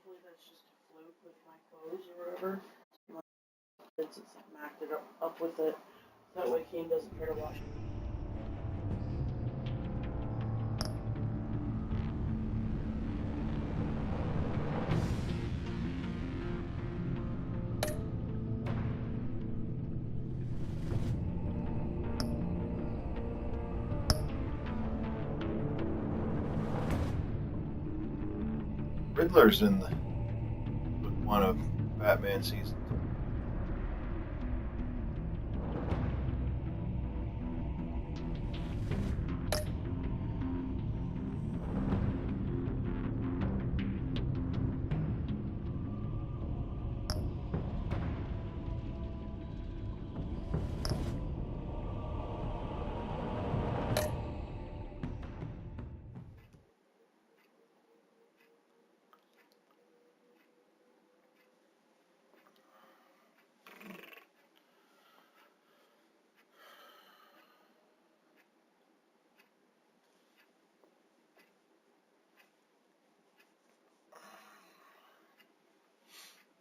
hopefully that's just a fluke with my clothes or whatever. It's smacked it up with it. So that way Kane doesn't try to wash it. Riddler's in one of Batman seasons.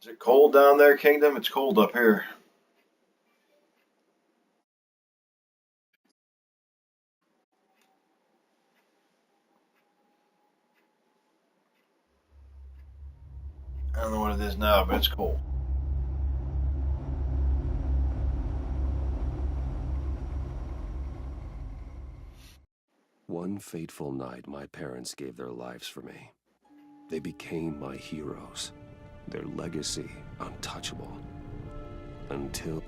Is it cold down there, Kingdom? It's cold up here. I don't know what it is now, but it's cold. One fateful night, my parents gave their lives for me. They became my heroes. Their legacy untouchable. Until...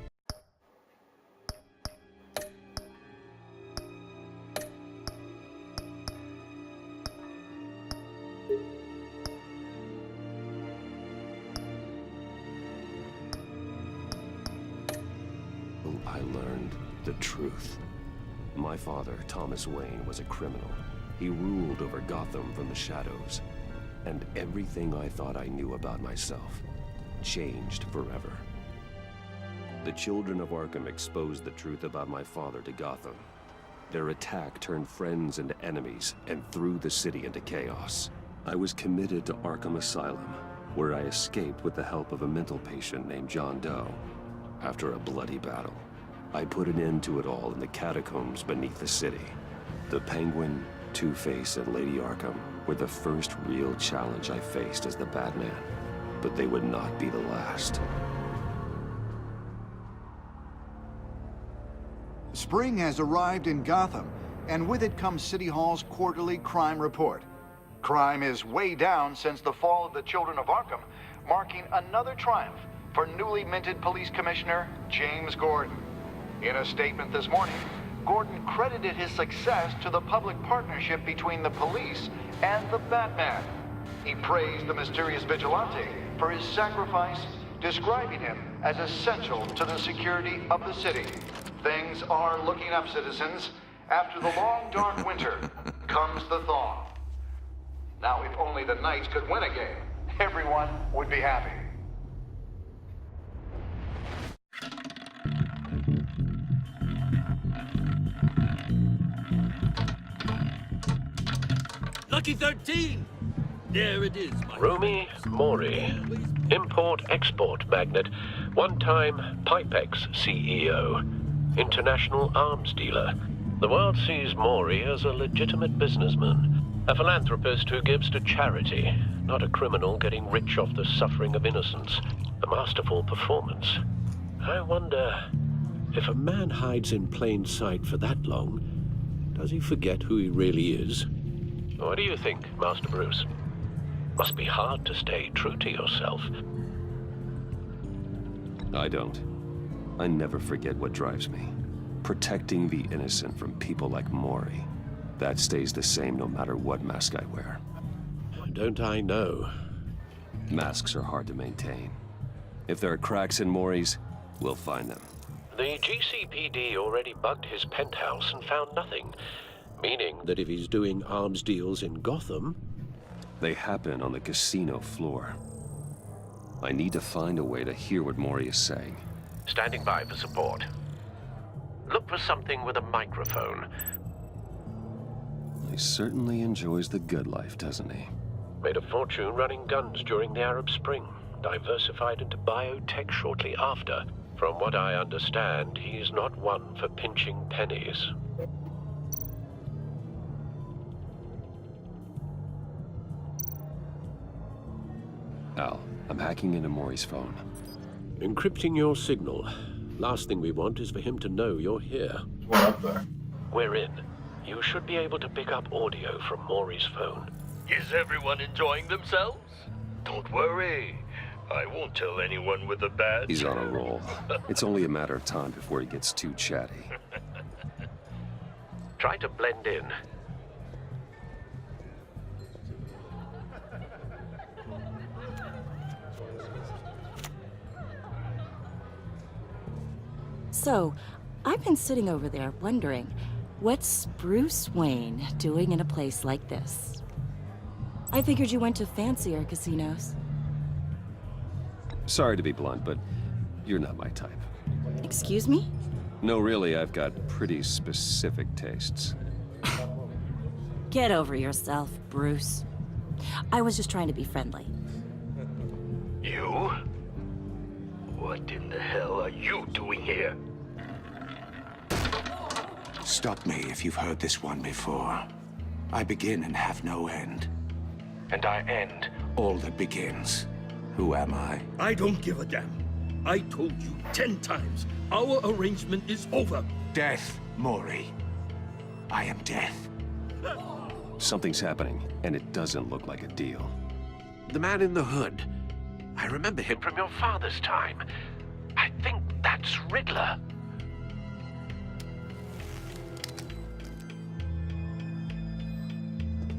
I learned the truth. My father, Thomas Wayne, was a criminal. He ruled over Gotham from the shadows. And everything I thought I knew about myself changed forever. The children of Arkham exposed the truth about my father to Gotham. Their attack turned friends into enemies and threw the city into chaos. I was committed to Arkham Asylum, where I escaped with the help of a mental patient named John Doe. After a bloody battle, I put an end to it all in the catacombs beneath the city. The Penguin, Two-Face, and Lady Arkham were the first real challenge I faced as the Batman, but they would not be the last. Spring has arrived in Gotham, and with it comes City Hall's quarterly crime report. Crime is way down since the fall of the Children of Arkham, marking another triumph for newly minted Police Commissioner James Gordon. In a statement this morning, Gordon credited his success to the public partnership between the police and the Batman. He praised the mysterious vigilante for his sacrifice, describing him as essential to the security of the city. Things are looking up, citizens. After the long, dark winter comes the thaw. Now, if only the Knights could win a game, everyone would be happy. Lucky 13! There it is, my Rumi Mori, import-export magnate, one-time Pipex CEO, international arms dealer. The world sees Mori as a legitimate businessman, a philanthropist who gives to charity, not a criminal getting rich off the suffering of innocence. A masterful performance. I wonder, if a man hides in plain sight for that long, does he forget who he really is? What do you think, Master Bruce? Must be hard to stay true to yourself. I don't. I never forget what drives me. Protecting the innocent from people like Mori. That stays the same no matter what mask I wear. Don't I know? Masks are hard to maintain. If there are cracks in Mori's, we'll find them. The GCPD already bugged his penthouse and found nothing. Meaning that if he's doing arms deals in Gotham... They happen on the casino floor. I need to find a way to hear what Mori is saying. Standing by for support. Look for something with a microphone. He certainly enjoys the good life, doesn't he? Made a fortune running guns during the Arab Spring. Diversified into biotech shortly after. From what I understand, he's not one for pinching pennies. Al, I'm hacking into Maury's phone. Encrypting your signal. Last thing we want is for him to know you're here. There's one up there. We're in. You should be able to pick up audio from Maury's phone. Is everyone enjoying themselves? Don't worry. I won't tell anyone with a badge. He's on a roll. It's only a matter of time before he gets too chatty. Try to blend in. So, I've been sitting over there wondering, what's Bruce Wayne doing in a place like this? I figured you went to fancier casinos. Sorry to be blunt, but you're not my type. Excuse me? No, really, I've got pretty specific tastes. Get over yourself, Bruce. I was just trying to be friendly. You? What in the hell are you doing here? Stop me if you've heard this one before. I begin and have no end. And I end all that begins. Who am I? I don't give a damn. I told you 10 times. Our arrangement is over. Death, Maury. I am death. Something's happening, and it doesn't look like a deal. The man in the hood. I remember him from your father's time. I think that's Riddler.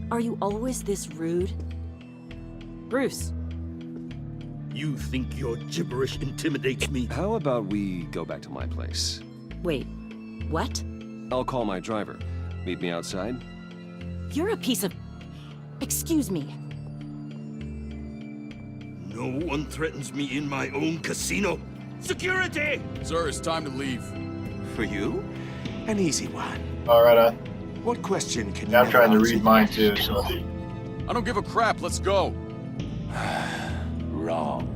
Are you always this rude? Bruce. You think your gibberish intimidates me? How about we go back to my place? Wait, what? I'll call my driver. Meet me outside? You're a piece of... Excuse me. No one threatens me in my own casino. Security! Sir, it's time to leave. For you? An easy one. Alright, on. What question can Yeah, you I'm trying to never read mine too, so. I don't give a crap. Let's go. Wrong.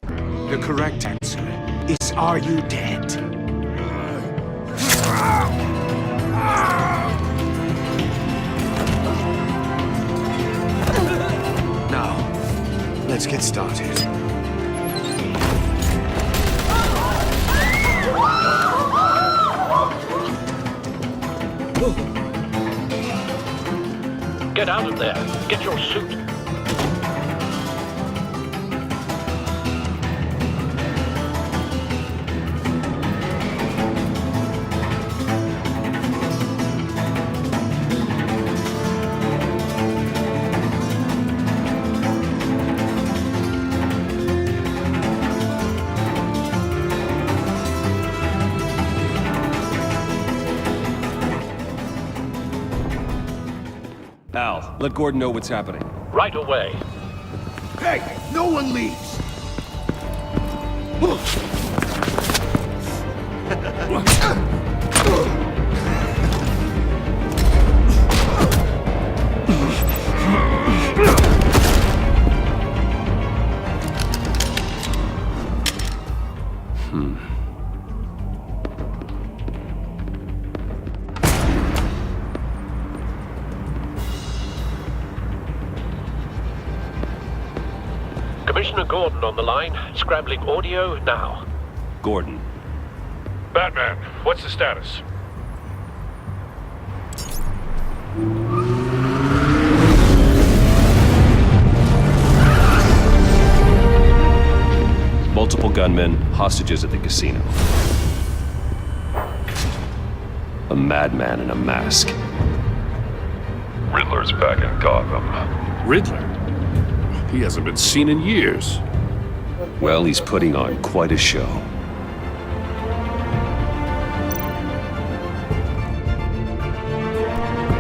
The correct answer is, are you dead? Now, let's get started. Get out of there. Get your suit. Al, let Gordon know what's happening. Right away. Hey, no one leaves! Commissioner Gordon on the line, scrambling audio now. Gordon. Batman, what's the status? Multiple gunmen, hostages at the casino. A madman in a mask. Riddler's back in Gotham. Riddler? He hasn't been seen in years. Well, he's putting on quite a show.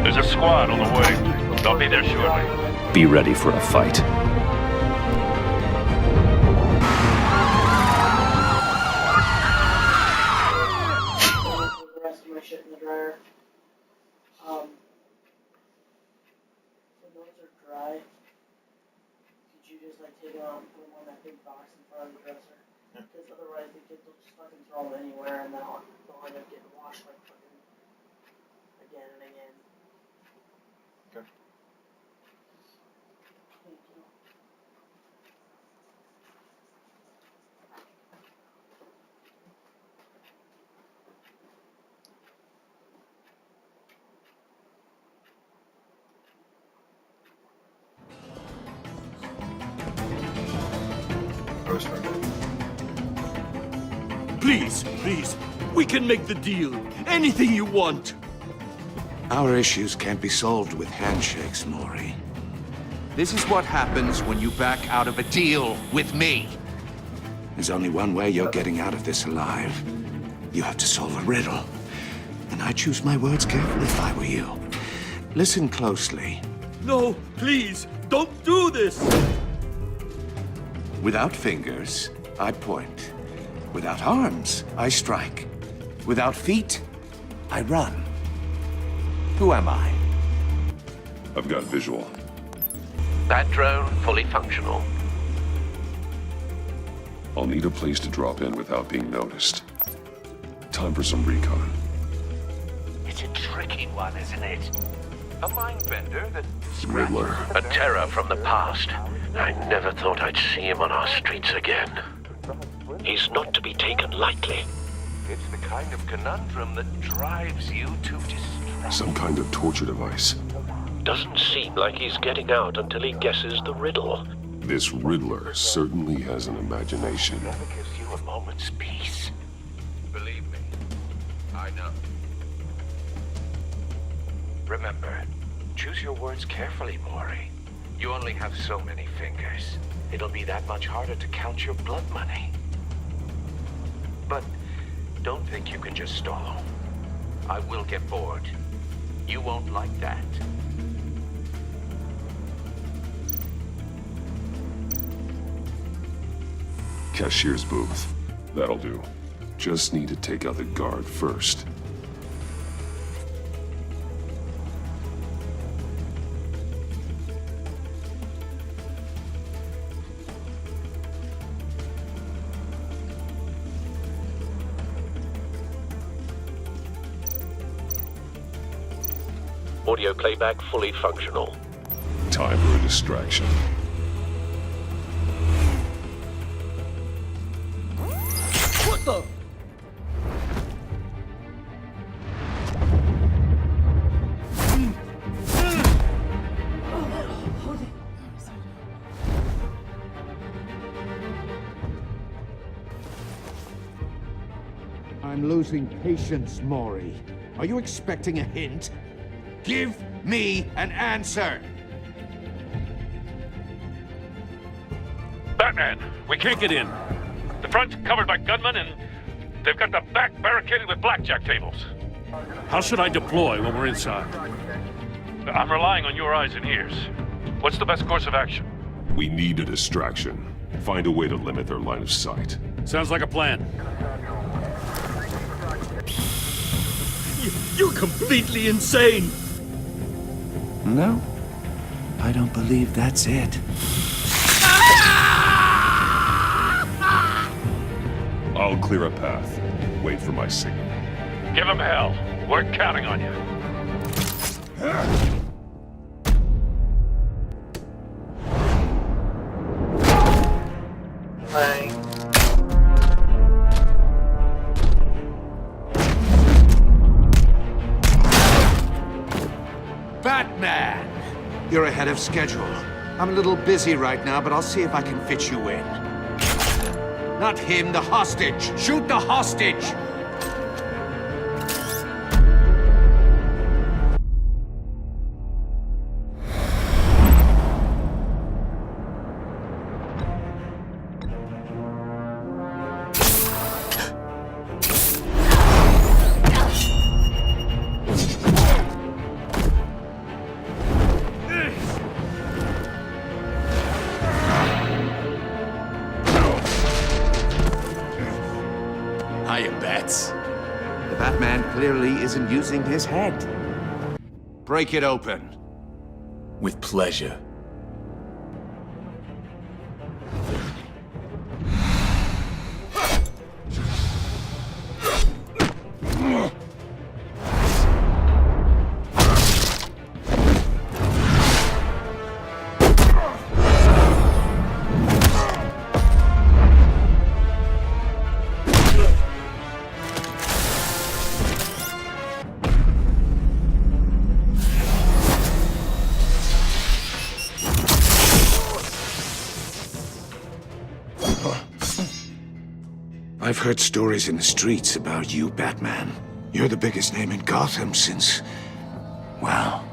There's a squad on the way. They'll be there shortly. Be ready for a fight. shit in the dryer. When those are dry, could you just like take them out and put them on that big box in front of the dresser? Because otherwise the kids will just fucking throw them anywhere and then they'll end up getting washed like fucking again and again. Okay. Thank you. Please, please, we can make the deal. Anything you want. Our issues can't be solved with handshakes, Maury. This is what happens when you back out of a deal with me. There's only one way you're getting out of this alive. You have to solve a riddle. And I choose my words carefully if I were you. Listen closely. No, please, don't do this. Without fingers, I point. Without arms, I strike. Without feet, I run. Who am I? I've got visual. That drone fully functional. I'll need a place to drop in without being noticed. Time for some recon. It's a tricky one, isn't it? A mind bender that... Riddler. A terror from the past. I never thought I'd see him on our streets again. He's not to be taken lightly. It's the kind of conundrum that drives you to distress. Some kind of torture device. Doesn't seem like he's getting out until he guesses the riddle. This Riddler certainly has an imagination. Never gives you a moment's peace. Believe me, I know. Remember, choose your words carefully, Maury. You only have so many fingers. It'll be that much harder to count your blood money. But don't think you can just stall. I will get bored. You won't like that. Cashier's booth. That'll do. Just need to take out the guard first. Audio playback fully functional. Time for a distraction. What the? I'm losing patience, Maury. Are you expecting a hint? Give me an answer! Batman, we can't get in. The front's covered by gunmen, and they've got the back barricaded with blackjack tables. How should I deploy when we're inside? I'm relying on your eyes and ears. What's the best course of action? We need a distraction. Find a way to limit their line of sight. Sounds like a plan. You're completely insane! No, I don't believe that's it. I'll clear a path. Wait for my signal. Give them hell. We're counting on you. Batman! You're ahead of schedule. I'm a little busy right now, but I'll see if I can fit you in. Not him, the hostage! Shoot the hostage! Batman clearly isn't using his head. Break it open. With pleasure. I've heard stories in the streets about you, Batman. You're the biggest name in Gotham since... well,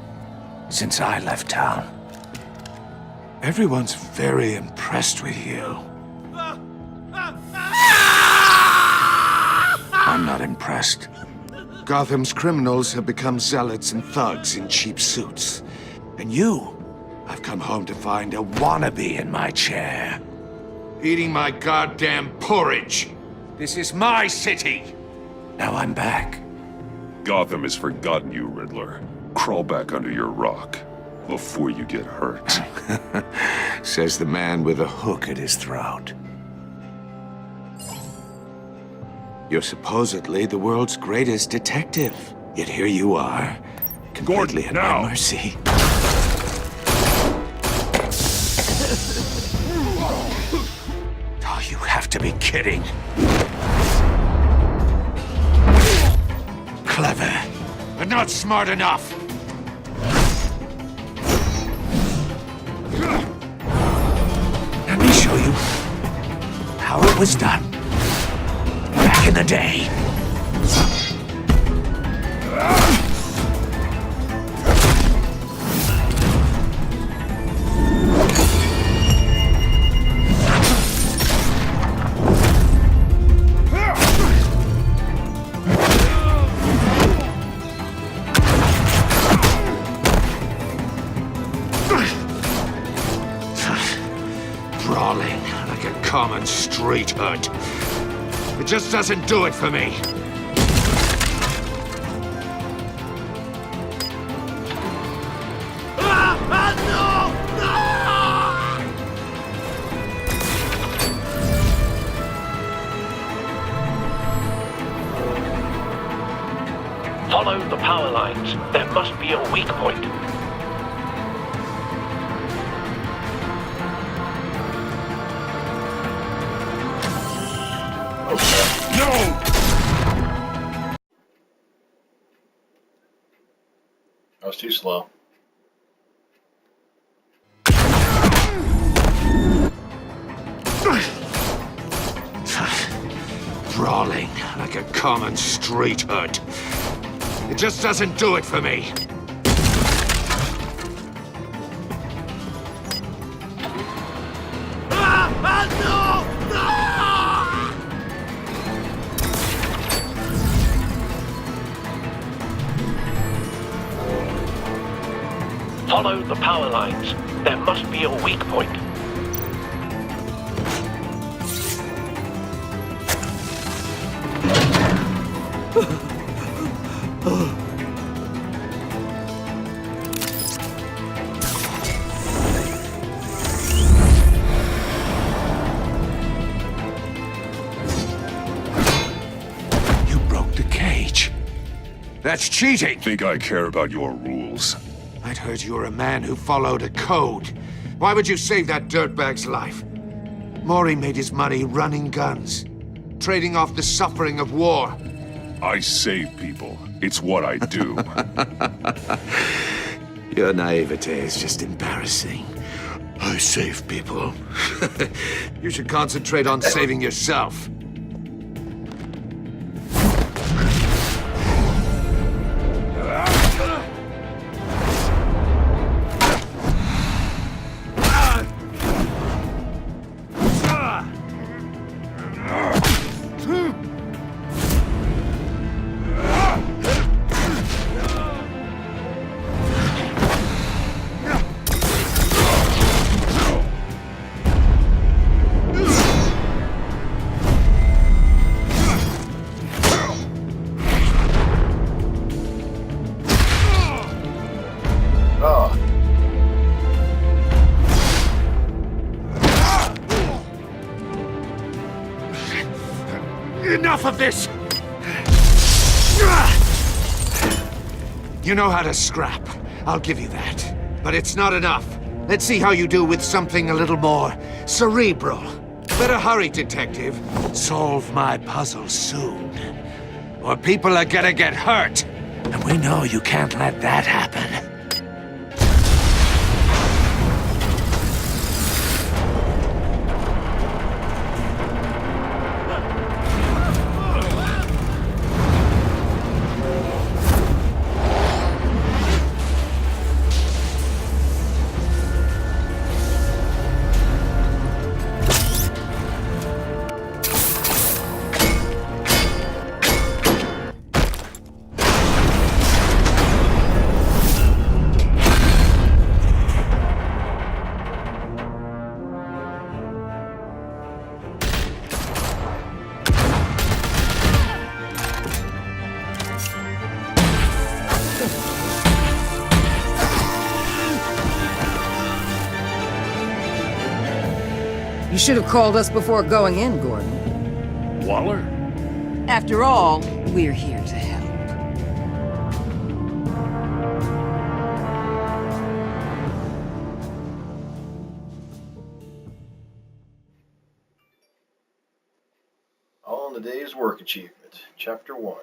since I left town. Everyone's very impressed with you. I'm not impressed. Gotham's criminals have become zealots and thugs in cheap suits. And you, I've come home to find a wannabe in my chair. Eating my goddamn porridge. This is my city! Now I'm back. Gotham has forgotten you, Riddler. Crawl back under your rock before you get hurt. Says the man with a hook at his throat. You're supposedly the world's greatest detective. Yet here you are, completely at my mercy. Oh, you have to be kidding. Clever, but not smart enough. Let me show you how it was done back in the day. Brawling like a common street hood. It just doesn't do it for me. Follow the power lines. There must be a weak point. That was too slow. Brawling like a common street hood. It just doesn't do it for me. Follow the power lines. There must be a weak point. You broke the cage. That's cheating. Think I care about your rules? I'd heard you were a man who followed a code. Why would you save that dirtbag's life? Maury made his money running guns, trading off the suffering of war. I save people. It's what I do. Your naivete is just embarrassing. I save people. You should concentrate on saving yourself. Enough of this! You know how to scrap. I'll give you that. But it's not enough. Let's see how you do with something a little more cerebral. Better hurry, detective. Solve my puzzle soon. Or people are gonna get hurt. And we know you can't let that happen. You should have called us before going in, Gordon. Waller? After all, we're here to help. All in the day's work achievement. Chapter 1.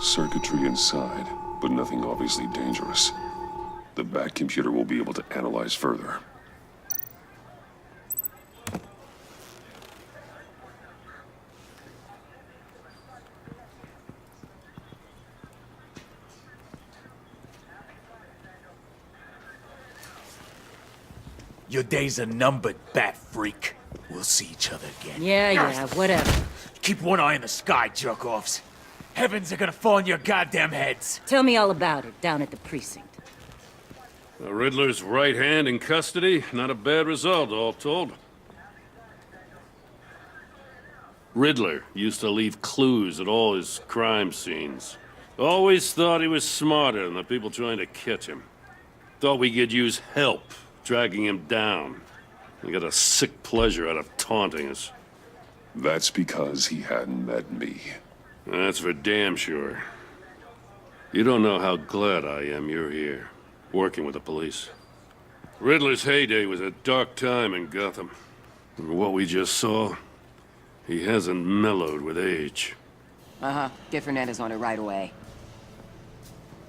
Circuitry inside, but nothing obviously dangerous. The back computer will be able to analyze further. Your days are numbered, bat freak. We'll see each other again. Yeah, whatever. Keep one eye in the sky, jerk-offs. Heavens are gonna fall on your goddamn heads. Tell me all about it down at the precinct. The Riddler's right hand in custody. Not a bad result, all told. Riddler used to leave clues at all his crime scenes. Always thought he was smarter than the people trying to catch him. Thought we could use help dragging him down. He got a sick pleasure out of taunting us. That's because he hadn't met me. That's for damn sure. You don't know how glad I am you're here, working with the police. Riddler's heyday was a dark time in Gotham. And what we just saw, he hasn't mellowed with age. Get Fernandez on it right away.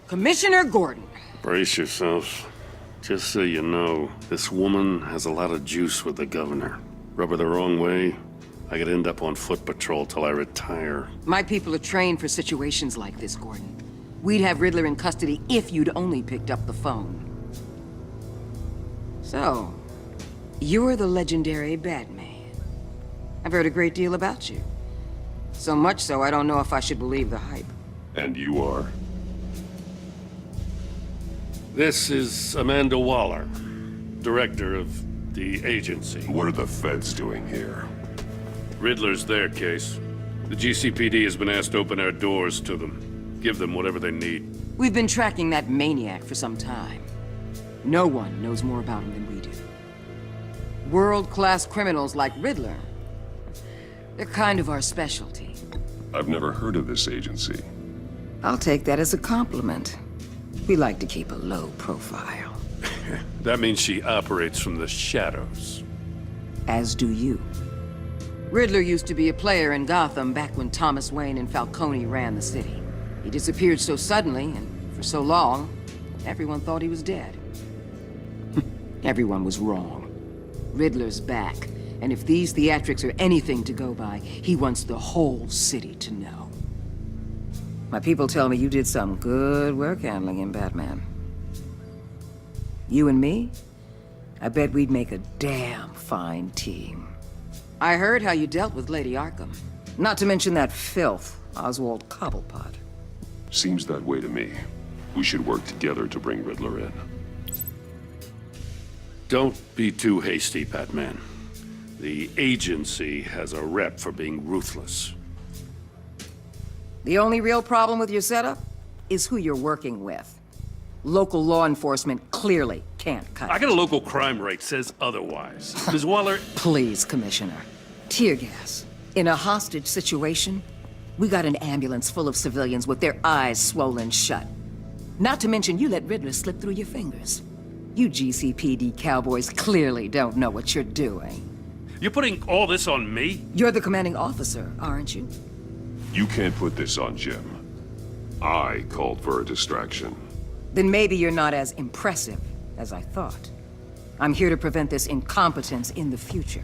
Commissioner Gordon. Brace yourselves. Just so you know, this woman has a lot of juice with the governor. Rub her the wrong way, I could end up on foot patrol till I retire. My people are trained for situations like this, Gordon. We'd have Riddler in custody if you'd only picked up the phone. So, you're the legendary Batman. I've heard a great deal about you. So much so, I don't know if I should believe the hype. And you are? This is Amanda Waller, director of the agency. What are the feds doing here? Riddler's their case. The GCPD has been asked to open our doors to them. Give them whatever they need. We've been tracking that maniac for some time. No one knows more about him than we do. World-class criminals like Riddler. They're kind of our specialty. I've never heard of this agency. I'll take that as a compliment. We like to keep a low profile. That means she operates from the shadows. As do you. Riddler used to be a player in Gotham back when Thomas Wayne and Falcone ran the city. He disappeared so suddenly, and for so long, everyone thought he was dead. Everyone was wrong. Riddler's back, and if these theatrics are anything to go by, he wants the whole city to know. My people tell me you did some good work handling him, Batman. You and me? I bet we'd make a damn fine team. I heard how you dealt with Lady Arkham. Not to mention that filth, Oswald Cobblepot. Seems that way to me. We should work together to bring Riddler in. Don't be too hasty, Batman. The agency has a rep for being ruthless. The only real problem with your setup is who you're working with. Local law enforcement clearly can't cut it. I got a local crime rate says otherwise. Ms. Waller... Please, Commissioner. Tear gas. In a hostage situation, we got an ambulance full of civilians with their eyes swollen shut. Not to mention you let Riddler slip through your fingers. You GCPD cowboys clearly don't know what you're doing. You're putting all this on me? You're the commanding officer, aren't you? You can't put this on Jim. I called for a distraction. Then maybe you're not as impressive as I thought. I'm here to prevent this incompetence in the future.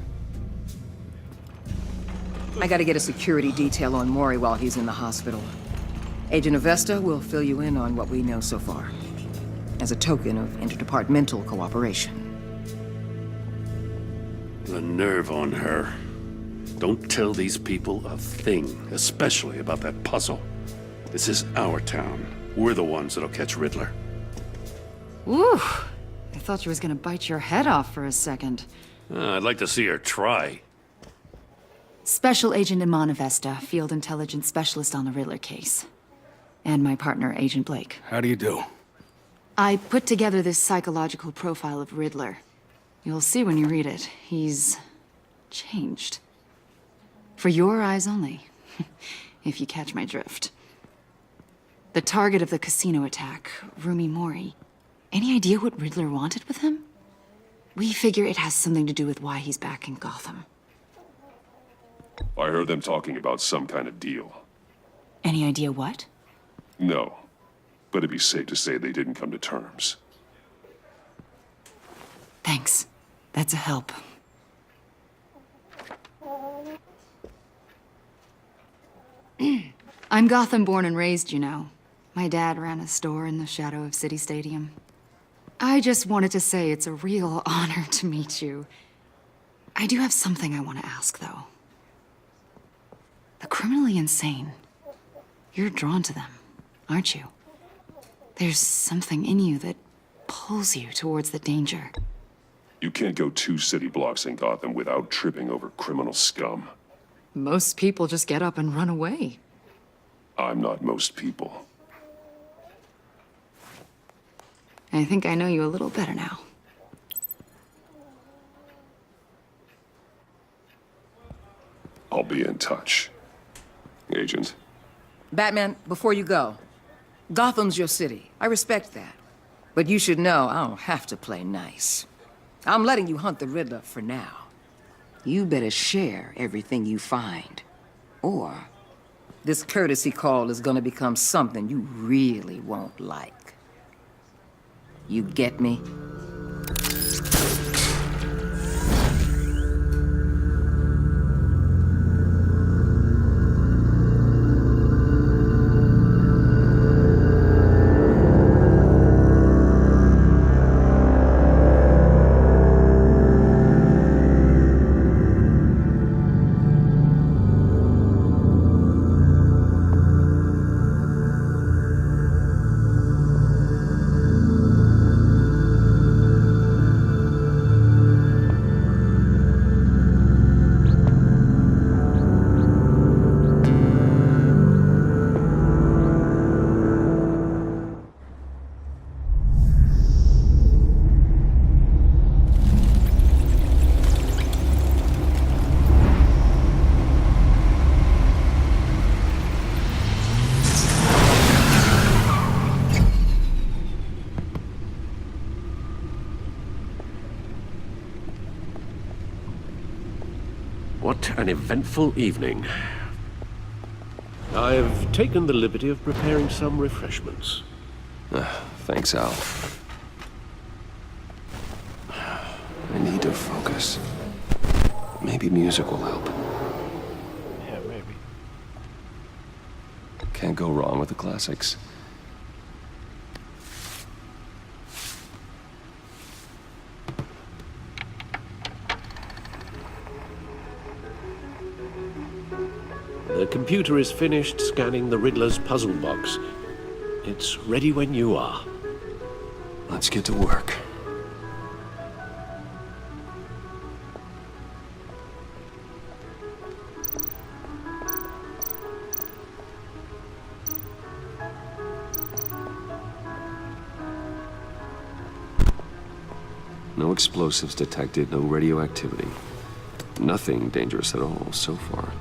I gotta get a security detail on Maury while he's in the hospital. Agent Avesta will fill you in on what we know so far, as a token of interdepartmental cooperation. The nerve on her. Don't tell these people a thing, especially about that puzzle. This is our town. We're the ones that'll catch Riddler. Ooh, I thought you was gonna bite your head off for a second. I'd like to see her try. Special Agent Iman Avesta, Field Intelligence Specialist on the Riddler case. And my partner, Agent Blake. How do you do? I put together this psychological profile of Riddler. You'll see when you read it. He's changed. For your eyes only, if you catch my drift. The target of the casino attack, Rumi Mori. Any idea what Riddler wanted with him? We figure it has something to do with why he's back in Gotham. I heard them talking about some kind of deal. Any idea what? No, but it'd be safe to say they didn't come to terms. Thanks. That's a help. I'm Gotham born and raised, you know. My dad ran a store in the shadow of City Stadium. I just wanted to say it's a real honor to meet you. I do have something I want to ask, though. The criminally insane. You're drawn to them, aren't you? There's something in you that pulls you towards the danger. You can't go 2 city blocks in Gotham without tripping over criminal scum. Most people just get up and run away. I'm not most people. I think I know you a little better now. I'll be in touch. Agent. Batman, before you go, Gotham's your city. I respect that. But you should know I don't have to play nice. I'm letting you hunt the Riddler for now. You better share everything you find. Or this courtesy call is gonna become something you really won't like. You get me? What an eventful evening. I've taken the liberty of preparing some refreshments. Thanks, Al. I need to focus. Maybe music will help. Yeah, maybe. Can't go wrong with the classics. computer is finished scanning the Riddler's puzzle box. It's ready when you are. Let's get to work. No explosives detected, no radioactivity. Nothing dangerous at all so far.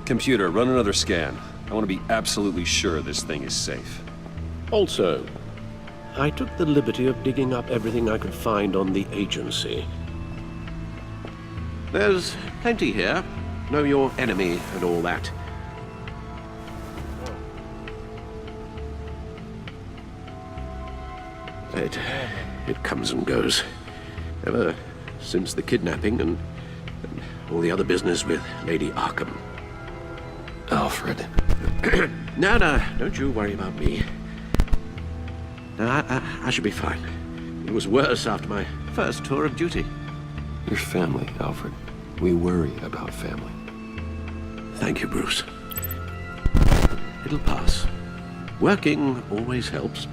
Computer, run another scan. I want to be absolutely sure this thing is safe. Also, I took the liberty of digging up everything I could find on the agency. There's plenty here. Know your enemy and all that. It comes and goes. Ever since the kidnapping and all the other business with Lady Arkham. Alfred. No, don't you worry about me. No, I should be fine. It was worse after my first tour of duty. Your family, Alfred. We worry about family. Thank you, Bruce. It'll pass. Working always helps.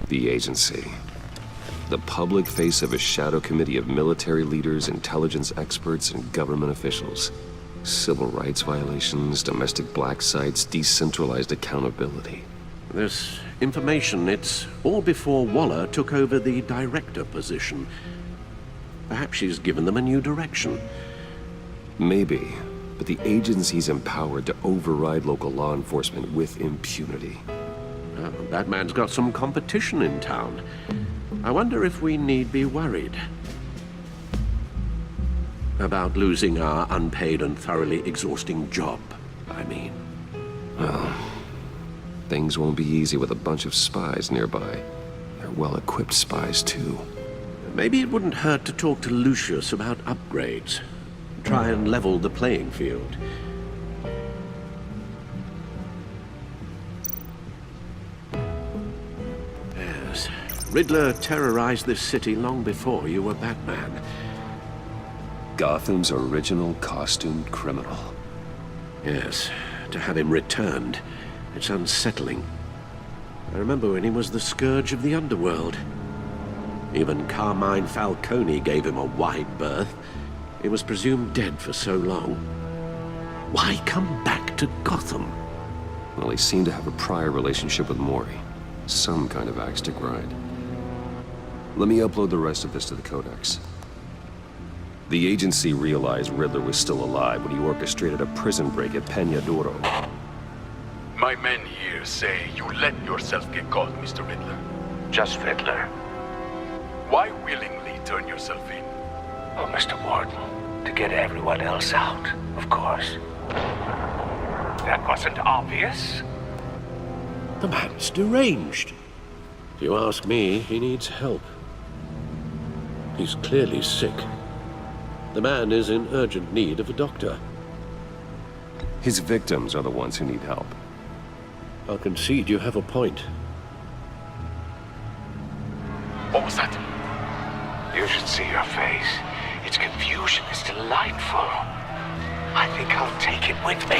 The agency. The public face of a shadow committee of military leaders, intelligence experts, and government officials. Civil rights violations, domestic black sites, decentralized accountability. This information, it's all before Waller took over the director position. Perhaps she's given them a new direction. Maybe, but the agency's empowered to override local law enforcement with impunity. That man's got some competition in town. I wonder if we need be worried about losing our unpaid and thoroughly exhausting job, I mean. Well, things won't be easy with a bunch of spies nearby. They're well-equipped spies, too. Maybe it wouldn't hurt to talk to Lucius about upgrades. Try and level the playing field. Yes, Riddler terrorized this city long before you were Batman. Gotham's original costumed criminal. Yes, to have him returned, it's unsettling. I remember when he was the scourge of the underworld. Even Carmine Falcone gave him a wide berth. He was presumed dead for so long. Why come back to Gotham? Well, he seemed to have a prior relationship with Mori. Some kind of axe to grind. Let me upload the rest of this to the Codex. The agency realized Riddler was still alive when he orchestrated a prison break at Peñadoro. My men here say you let yourself get caught, Mr. Riddler. Just Riddler. Why willingly turn yourself in? Oh, Mr. Warden, to get everyone else out, of course. That wasn't obvious. The man's deranged. If you ask me, he needs help. He's clearly sick. The man is in urgent need of a doctor. His victims are the ones who need help. I'll concede you have a point. What was that? You should see your face. Its confusion is delightful. I think I'll take it with me.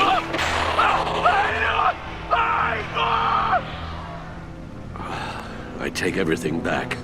I take everything back.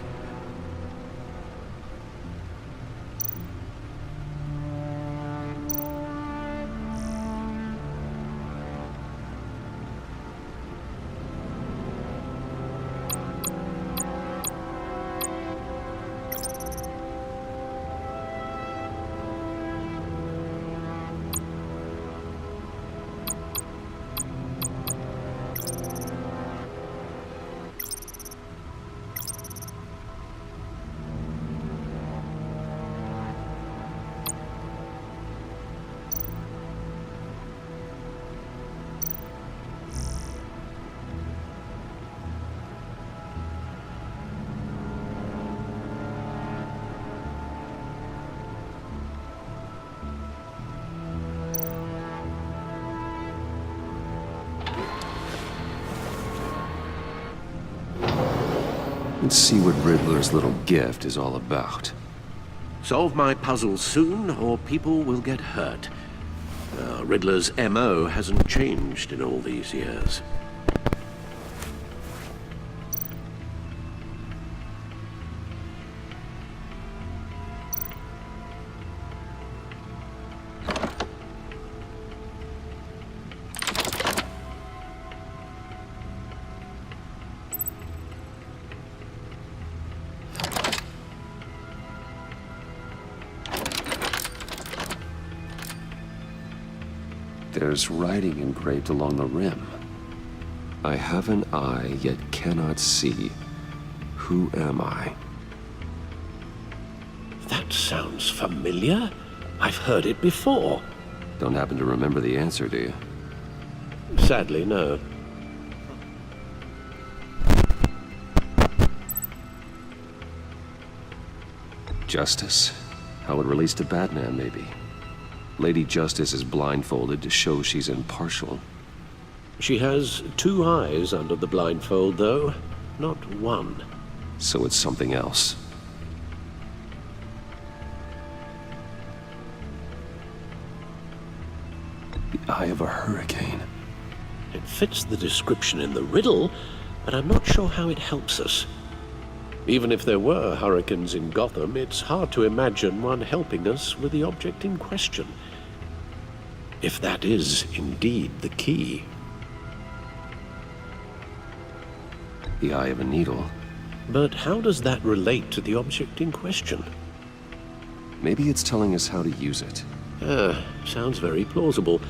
Let's see what Riddler's little gift is all about. Solve my puzzle soon, or people will get hurt. Riddler's MO hasn't changed in all these years. There's writing engraved along the rim. I have an eye, yet cannot see. Who am I? That sounds familiar. I've heard it before. Don't happen to remember the answer, do you? Sadly, no. Justice? How it relates to Batman, maybe. Lady Justice is blindfolded to show she's impartial. She has 2 eyes under the blindfold, though, not 1. So it's something else. The eye of a hurricane. It fits the description in the riddle, but I'm not sure how it helps us. Even if there were hurricanes in Gotham, it's hard to imagine one helping us with the object in question. If that is indeed the key. The eye of a needle. But how does that relate to the object in question? Maybe it's telling us how to use it. Sounds very plausible.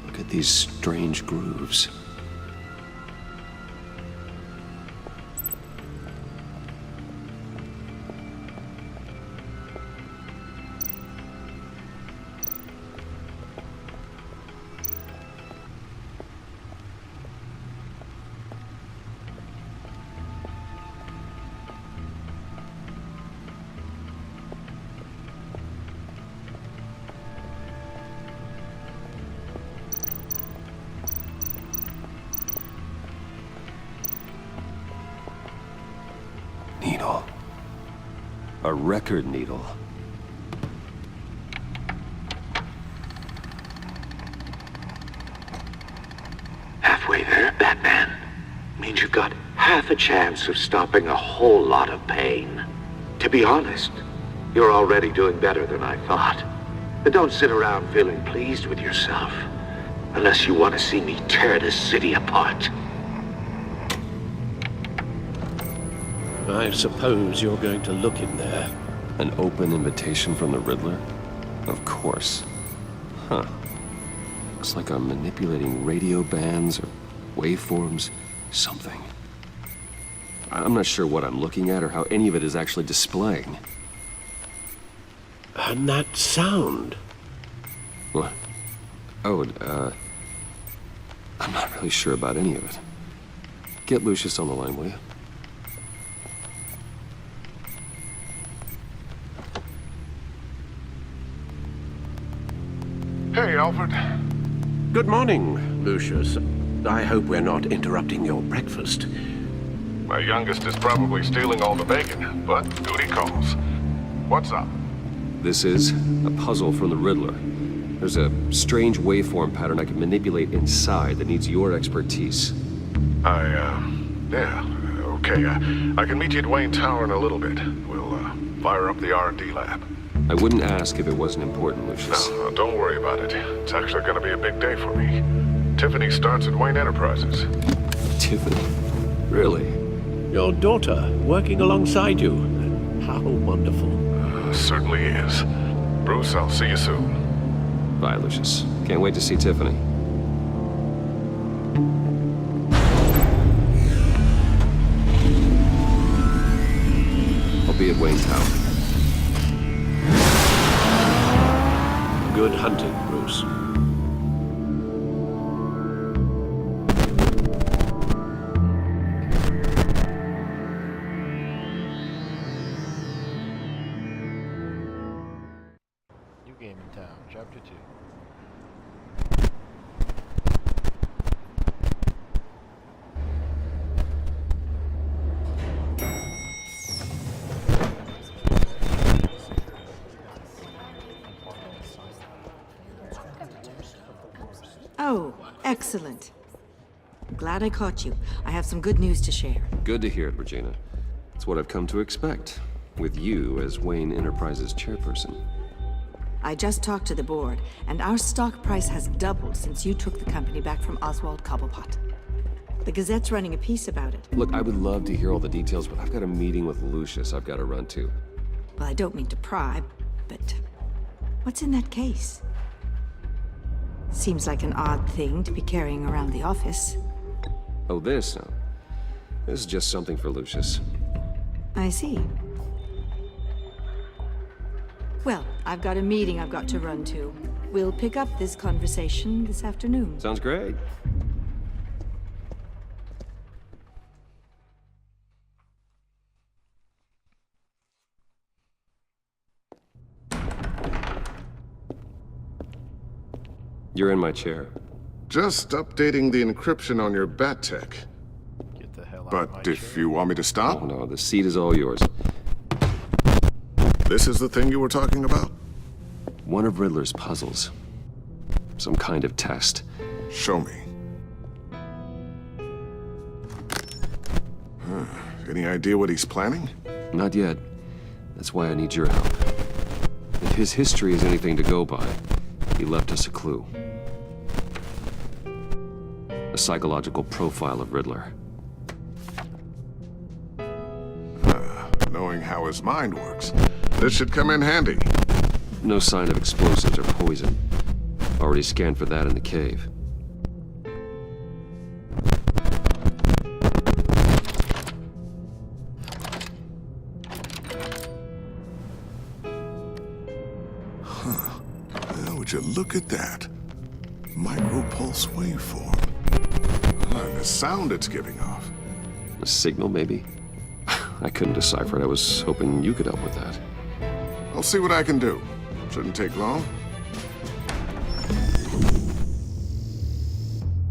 Look at these strange grooves. Needle. A record needle. Halfway there, Batman. Means you've got half a chance of stopping a whole lot of pain. To be honest, you're already doing better than I thought. But don't sit around feeling pleased with yourself. Unless you want to see me tear this city apart. I suppose you're going to look in there. An open invitation from the Riddler? Of course. Huh. Looks like I'm manipulating radio bands or waveforms, something. I'm not sure what I'm looking at or how any of it is actually displaying. And that sound? What? Oh, I'm not really sure about any of it. Get Lucius on the line, will you? Hey, Alfred. Good morning, Lucius. I hope we're not interrupting your breakfast. My youngest is probably stealing all the bacon, but duty calls. What's up? This is a puzzle from the Riddler. There's a strange waveform pattern I can manipulate inside that needs your expertise. Yeah, okay. I can meet you at Wayne Tower in a little bit. We'll, fire up the R&D lab. I wouldn't ask if it wasn't important, Lucius. No, don't worry about it. It's actually gonna be a big day for me. Tiffany starts at Wayne Enterprises. Tiffany? Really? Your daughter, working alongside you. How wonderful. Certainly is. Bruce, I'll see you soon. Bye, Lucius. Can't wait to see Tiffany. I'll be at Wayne Tower. Good hunting, Bruce. New Game in Town, Chapter 2. Excellent. Glad I caught you. I have some good news to share. Good to hear it, Regina. It's what I've come to expect, with you as Wayne Enterprises chairperson. I just talked to the board, and our stock price has doubled since you took the company back from Oswald Cobblepot. The Gazette's running a piece about it. Look, I would love to hear all the details, but I've got a meeting with Lucius I've got to run to. Well, I don't mean to pry, but what's in that case? Seems like an odd thing to be carrying around the office. Oh, this? No. This is just something for Lucius. I see. Well, I've got a meeting I've got to run to. We'll pick up this conversation this afternoon. Sounds great. You're in my chair. Just updating the encryption on your bat tech. Get the hell out But of my if chair. you want me to stop, Oh, no, the seat is all yours. this is the thing you were talking about? One of Riddler's puzzles. Some kind of test. Show me. Any idea what he's planning? Not yet. That's why I need your help. If his history is anything to go by, he left us a clue. A psychological profile of Riddler. Knowing how his mind works, this should come in handy. No sign of explosives or poison. Already scanned for that in the cave. Would you look at that? Micropulse waveform. And the sound it's giving off. A signal, maybe? I couldn't decipher it. I was hoping you could help with that. I'll see what I can do. Shouldn't take long.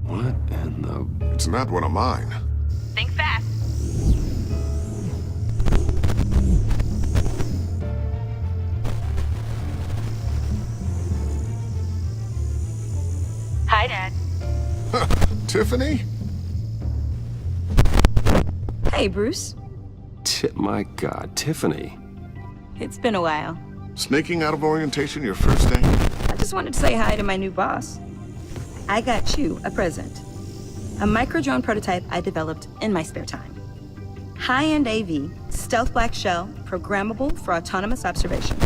What in the... It's not one of mine. Think fast. Hi, Dad. Tiffany? Hey, Bruce. My God, Tiffany. It's been a while. Sneaking out of orientation your first day? I just wanted to say hi to my new boss. I got you a present. A micro-drone prototype I developed in my spare time. High-end AV, stealth black shell, programmable for autonomous observation.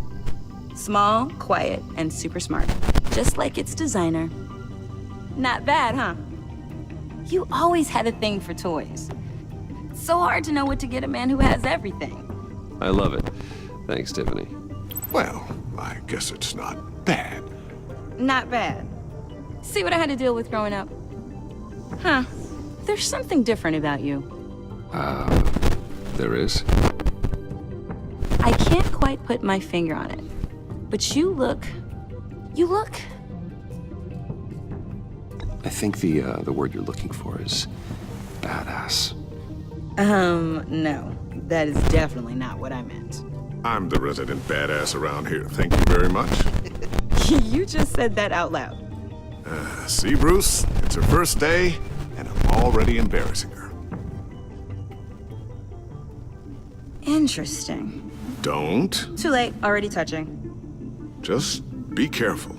Small, quiet, and super smart. Just like its designer. Not bad, huh? You always had a thing for toys. It's so hard to know what to get a man who has everything. I love it. Thanks, Tiffany. Well, I guess it's not bad. Not bad. See what I had to deal with growing up? Huh. There's something different about you. There is? I can't quite put my finger on it. But you look... I think the word you're looking for is badass. No. That is definitely not what I meant. I'm the resident badass around here. Thank you very much. You just said that out loud. See, Bruce? It's her first day, and I'm already embarrassing her. Interesting. Don't. Too late. Already touching. Just be careful.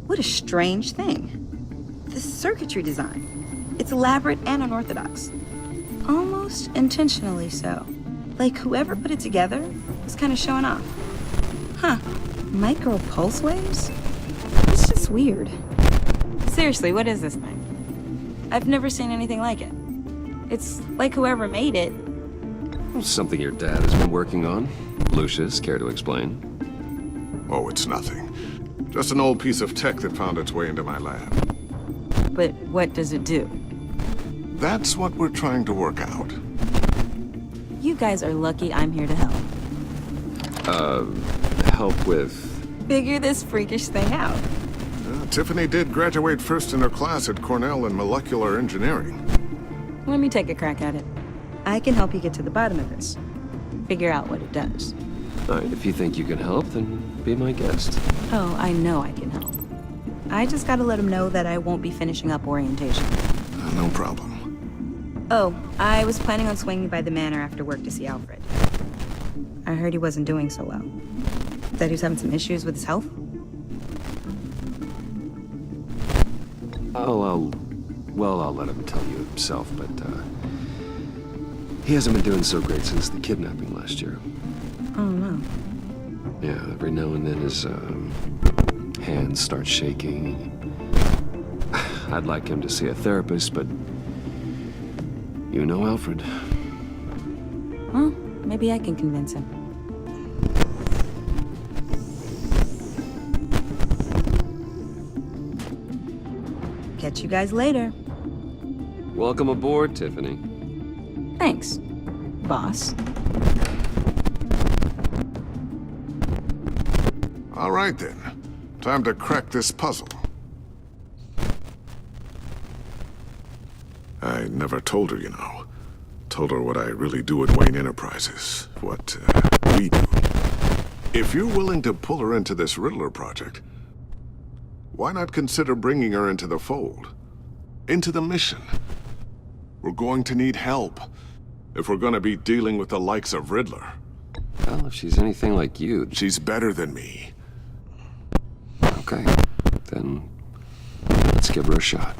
What a strange thing. The circuitry design. It's elaborate and unorthodox. Almost intentionally so. Like whoever put it together was kind of showing off. Huh. Micro pulse waves? It's just weird. Seriously, what is this thing? I've never seen anything like it. It's like whoever made it. Something your dad has been working on. Lucius, care to explain? Oh, it's nothing. Just an old piece of tech that found its way into my lab. But what does it do? That's what we're trying to work out. You guys are lucky I'm here to help. Help with... Figure this freakish thing out. Tiffany did graduate first in her class at Cornell in molecular engineering. Let me take a crack at it. I can help you get to the bottom of this. Figure out what it does. All right, if you think you can help, then be my guest. Oh, I know I can help. I just gotta let him know that I won't be finishing up orientation. No problem. Oh, I was planning on swinging by the manor after work to see Alfred. I heard he wasn't doing so well. That he was having some issues with his health? I'll let him tell you himself, but, he hasn't been doing so great since the kidnapping last year. Oh, no. Yeah, every now and then his, hands start shaking. I'd like him to see a therapist, but you know Alfred. Well, maybe I can convince him. Catch you guys later. Welcome aboard, Tiffany. Thanks, boss. All right, then. Time to crack this puzzle. I never told her, you know. Told her what I really do at Wayne Enterprises. What, we do. If you're willing to pull her into this Riddler project, why not consider bringing her into the fold? Into the mission? We're going to need help if we're going to be dealing with the likes of Riddler. Well, if she's anything like you... She's better than me. Okay, then let's give her a shot.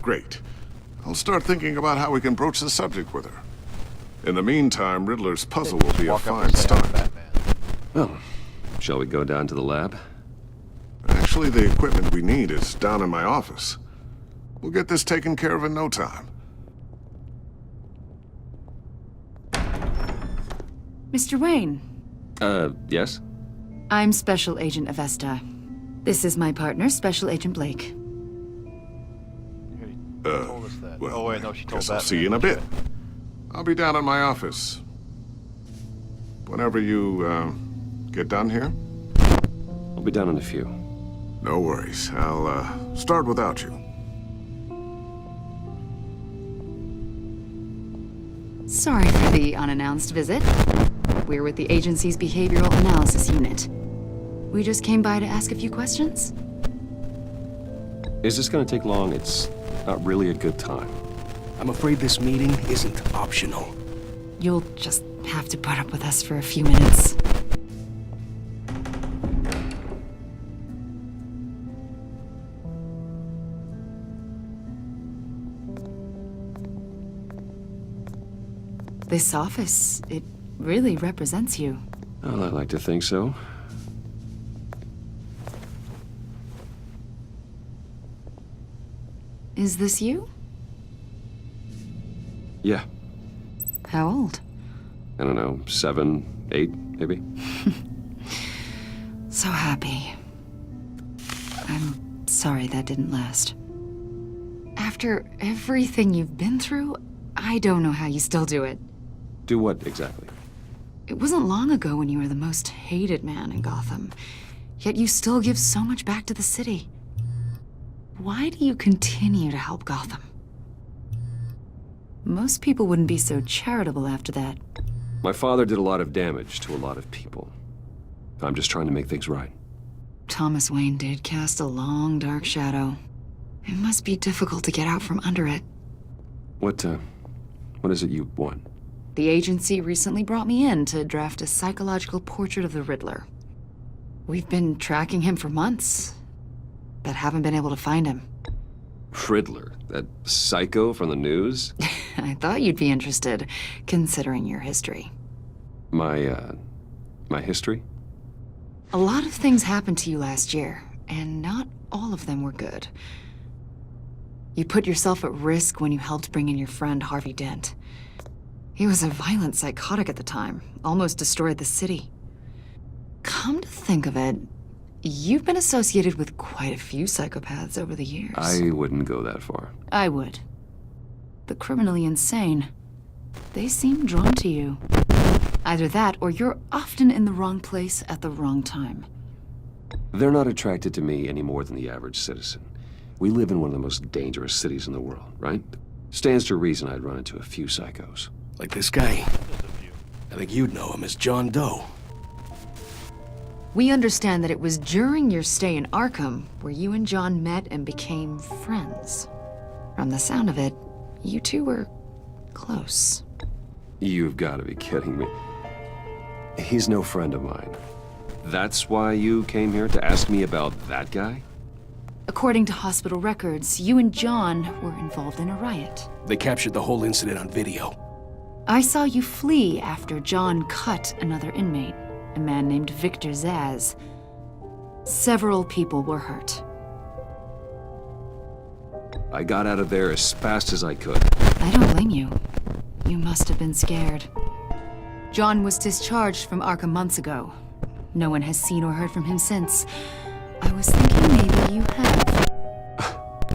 Great. I'll start thinking about how we can broach the subject with her. In the meantime, Riddler's puzzle will be a fine start. Well, shall we go down to the lab? Actually, the equipment we need is down in my office. We'll get this taken care of in no time. Mr. Wayne. Yes? I'm Special Agent Avesta. This is my partner, Special Agent Blake. Well, oh, wait, no, she told guess I'll Batman. see you in a bit. I'll be down in my office. Whenever you, get done here? I'll be down in a few. No worries. I'll, start without you. Sorry for the unannounced visit. We're with the agency's Behavioral Analysis Unit. We just came by to ask a few questions. Is this gonna take long? It's not really a good time. I'm afraid this meeting isn't optional. You'll just have to put up with us for a few minutes. This office, it really represents you. Well, I like to think so. Is this you? Yeah. How old? I don't know, 7, 8, maybe? So happy. I'm sorry that didn't last. After everything you've been through, I don't know how you still do it. Do what, exactly? It wasn't long ago when you were the most hated man in Gotham, yet you still give so much back to the city. Why do you continue to help Gotham? Most people wouldn't be so charitable after that. My father did a lot of damage to a lot of people. I'm just trying to make things right. Thomas Wayne did cast a long, dark shadow. It must be difficult to get out from under it. What is it you want? The agency recently brought me in to draft a psychological portrait of the Riddler. We've been tracking him for months, but haven't been able to find him. Riddler? That psycho from the news? I thought you'd be interested, considering your history. My history? A lot of things happened to you last year, and not all of them were good. You put yourself at risk when you helped bring in your friend Harvey Dent. He was a violent psychotic at the time, almost destroyed the city. Come to think of it, you've been associated with quite a few psychopaths over the years. I wouldn't go that far. I would. The criminally insane. They seem drawn to you. Either that, or you're often in the wrong place at the wrong time. They're not attracted to me any more than the average citizen. We live in one of the most dangerous cities in the world, right? Stands to reason I'd run into a few psychos. Like this guy. I think you'd know him as John Doe. We understand that it was during your stay in Arkham where you and John met and became friends. From the sound of it, you two were close. You've got to be kidding me. He's no friend of mine. That's why you came here to ask me about that guy? According to hospital records, you and John were involved in a riot. They captured the whole incident on video. I saw you flee after John cut another inmate, a man named Victor Zaz. Several people were hurt. I got out of there as fast as I could. I don't blame you. You must have been scared. John was discharged from Arkham months ago. No one has seen or heard from him since. I was thinking maybe you have.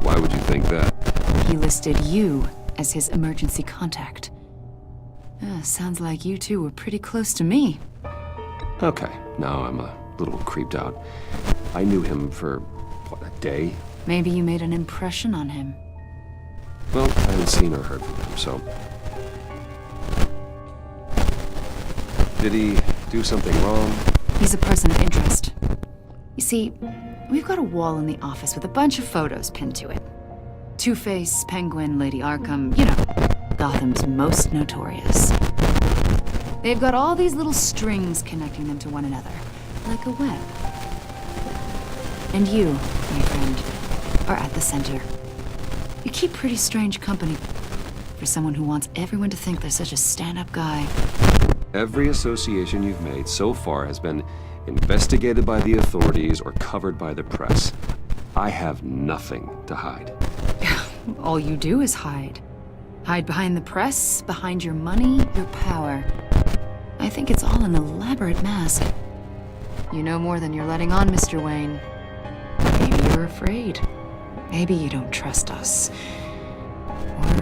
Why would you think that? He listed you as his emergency contact. Sounds like you two were pretty close to me. Okay, now I'm a little creeped out. I knew him for, what, a day? Maybe you made an impression on him. Well, I haven't seen or heard from him, so... Did he do something wrong? He's a person of interest. You see, we've got a wall in the office with a bunch of photos pinned to it. Two-Face, Penguin, Lady Arkham, you know, Gotham's most notorious. They've got all these little strings connecting them to one another, like a web. And you, my friend, are at the center. You keep pretty strange company for someone who wants everyone to think they're such a stand-up guy. Every association you've made so far has been investigated by the authorities or covered by the press. I have nothing to hide. All you do is hide. Hide behind the press, behind your money, your power. I think it's all an elaborate mask. You know more than you're letting on, Mr. Wayne. Maybe you're afraid. Maybe you don't trust us. Or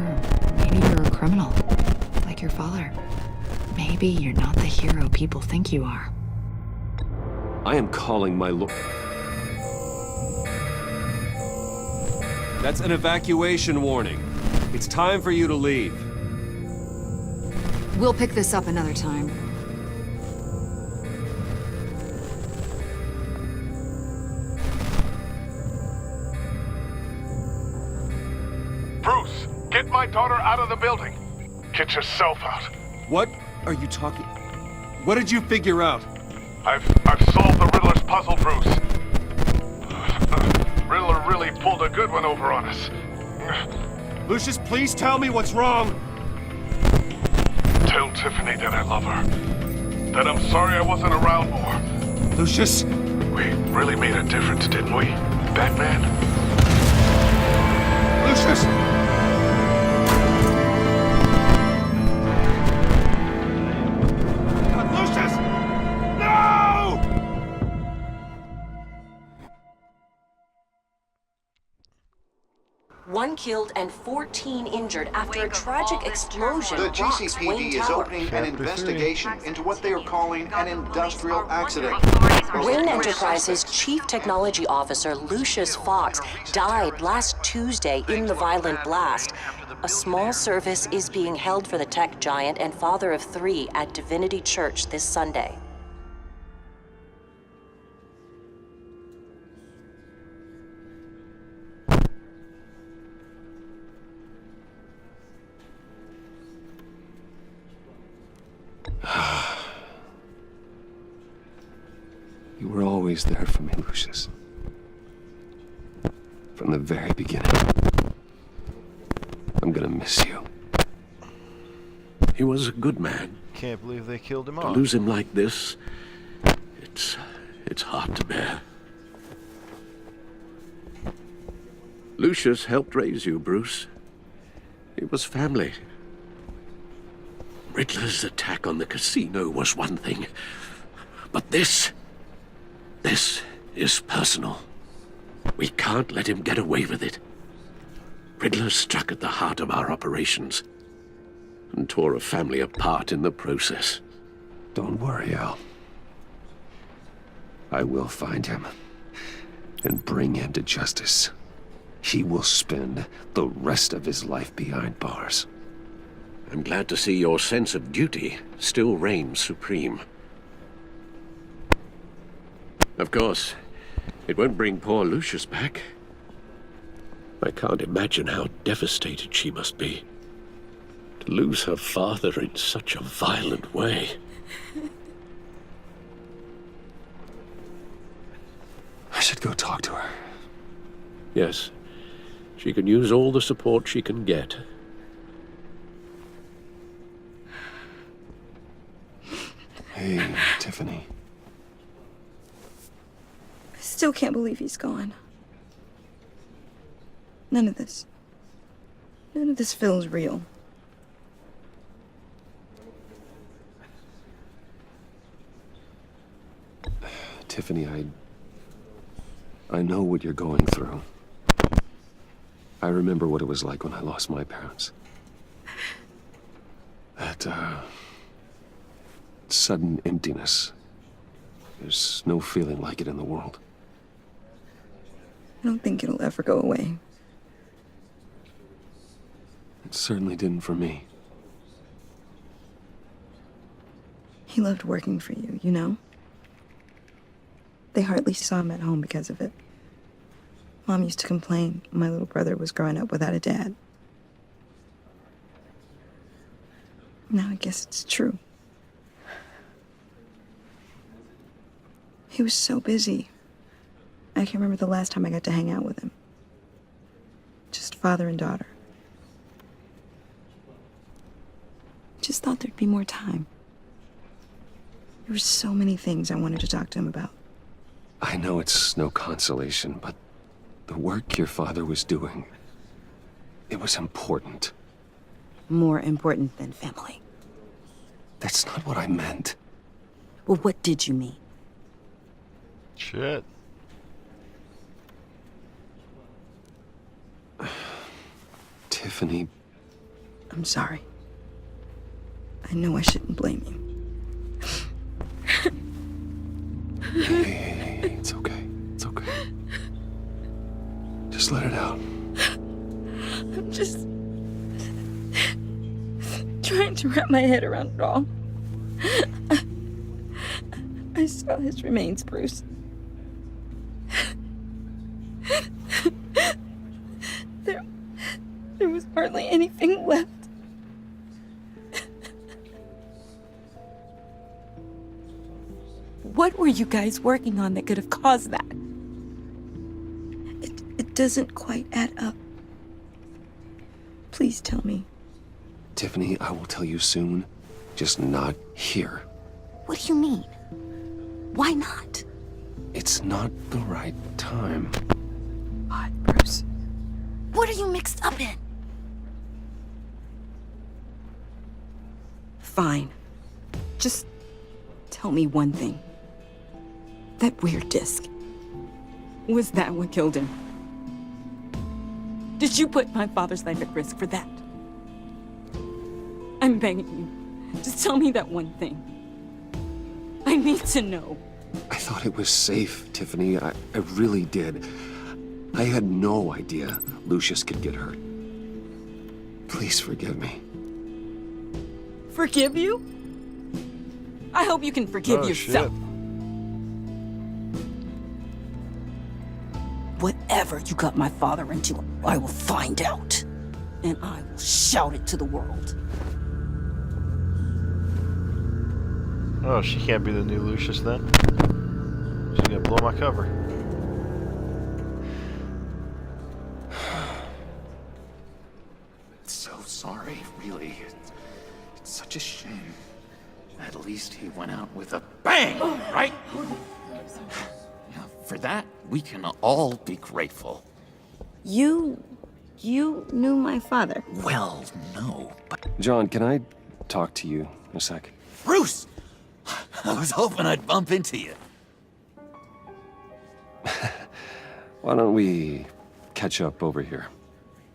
maybe you're a criminal, like your father. Maybe you're not the hero people think you are. I am calling my lord. That's an evacuation warning. It's time for you to leave. We'll pick this up another time. Bruce, get my daughter out of the building. Get yourself out. What are you talking? What did you figure out? I've solved the Riddler's puzzle, Bruce. Riddler really pulled a good one over on us. Lucius, please tell me what's wrong. Tell Tiffany that I love her. That I'm sorry I wasn't around more. Lucius! We really made a difference, didn't we, Batman? Lucius! Lucius! No! One killed and 14 injured after a tragic explosion. The rocks GCPD Wayne is Tower. opening an investigation into what they are calling an industrial accident. Wayne Enterprises' Chief Technology Officer Lucius Fox died last Tuesday in the violent blast. A small service is being held for the tech giant and father of 3 at Divinity Church this Sunday. You were always there for me, Lucius. From the very beginning. I'm gonna miss you. He was a good man. Can't believe they killed him To off. lose him like this, it's hard to bear. Lucius helped raise you, Bruce. It was family. Riddler's attack on the casino was one thing, but this is personal. We can't let him get away with it. Riddler struck at the heart of our operations and tore a family apart in the process. Don't worry, Al. I will find him and bring him to justice. He will spend the rest of his life behind bars. I'm glad to see your sense of duty still reigns supreme. Of course, it won't bring poor Lucius back. I can't imagine how devastated she must be. To lose her father in such a violent way. I should go talk to her. Yes, she can use all the support she can get. Hey, Tiffany. I still can't believe he's gone. None of this feels real. Tiffany, I know what you're going through. I remember what it was like when I lost my parents. That, sudden emptiness. There's no feeling like it in the world. I don't think it'll ever go away. It certainly didn't for me. He loved working for you, you know? They hardly saw him at home because of it. Mom used to complain my little brother was growing up without a dad. Now I guess it's true. He was so busy. I can't remember the last time I got to hang out with him. Just father and daughter. Just thought there'd be more time. There were so many things I wanted to talk to him about. I know it's no consolation, but the work your father was doing, it was important. More important than family. That's not what I meant. Well, what did you mean? Shit. Tiffany. I'm sorry. I know I shouldn't blame you. Hey, it's okay. It's okay. Just let it out. I'm just trying to wrap my head around it all. I saw his remains, Bruce. There was hardly anything left. What were you guys working on that could have caused that? It doesn't quite add up. Please tell me. Tiffany, I will tell you soon. Just not here. What do you mean? Why not? It's not the right time. God, Bruce. What are you mixed up in? Fine. Just tell me one thing. That weird disc. Was that what killed him? Did you put my father's life at risk for that? I'm begging you. Just tell me that one thing. I need to know. I thought it was safe, Tiffany. I really did. I had no idea Lucius could get hurt. Please forgive me. Forgive you? I hope you can forgive yourself. Shit. Whatever you got my father into, I will find out. And I will shout it to the world. Oh, she can't be the new Lucius then? She's gonna blow my cover. So sorry, really. It's such a shame. At least he went out with a bang, right? Yeah, for that, we can all be grateful. You knew my father. Well, no, but... John, can I talk to you a sec? Bruce! I was hoping I'd bump into you. Why don't we catch up over here?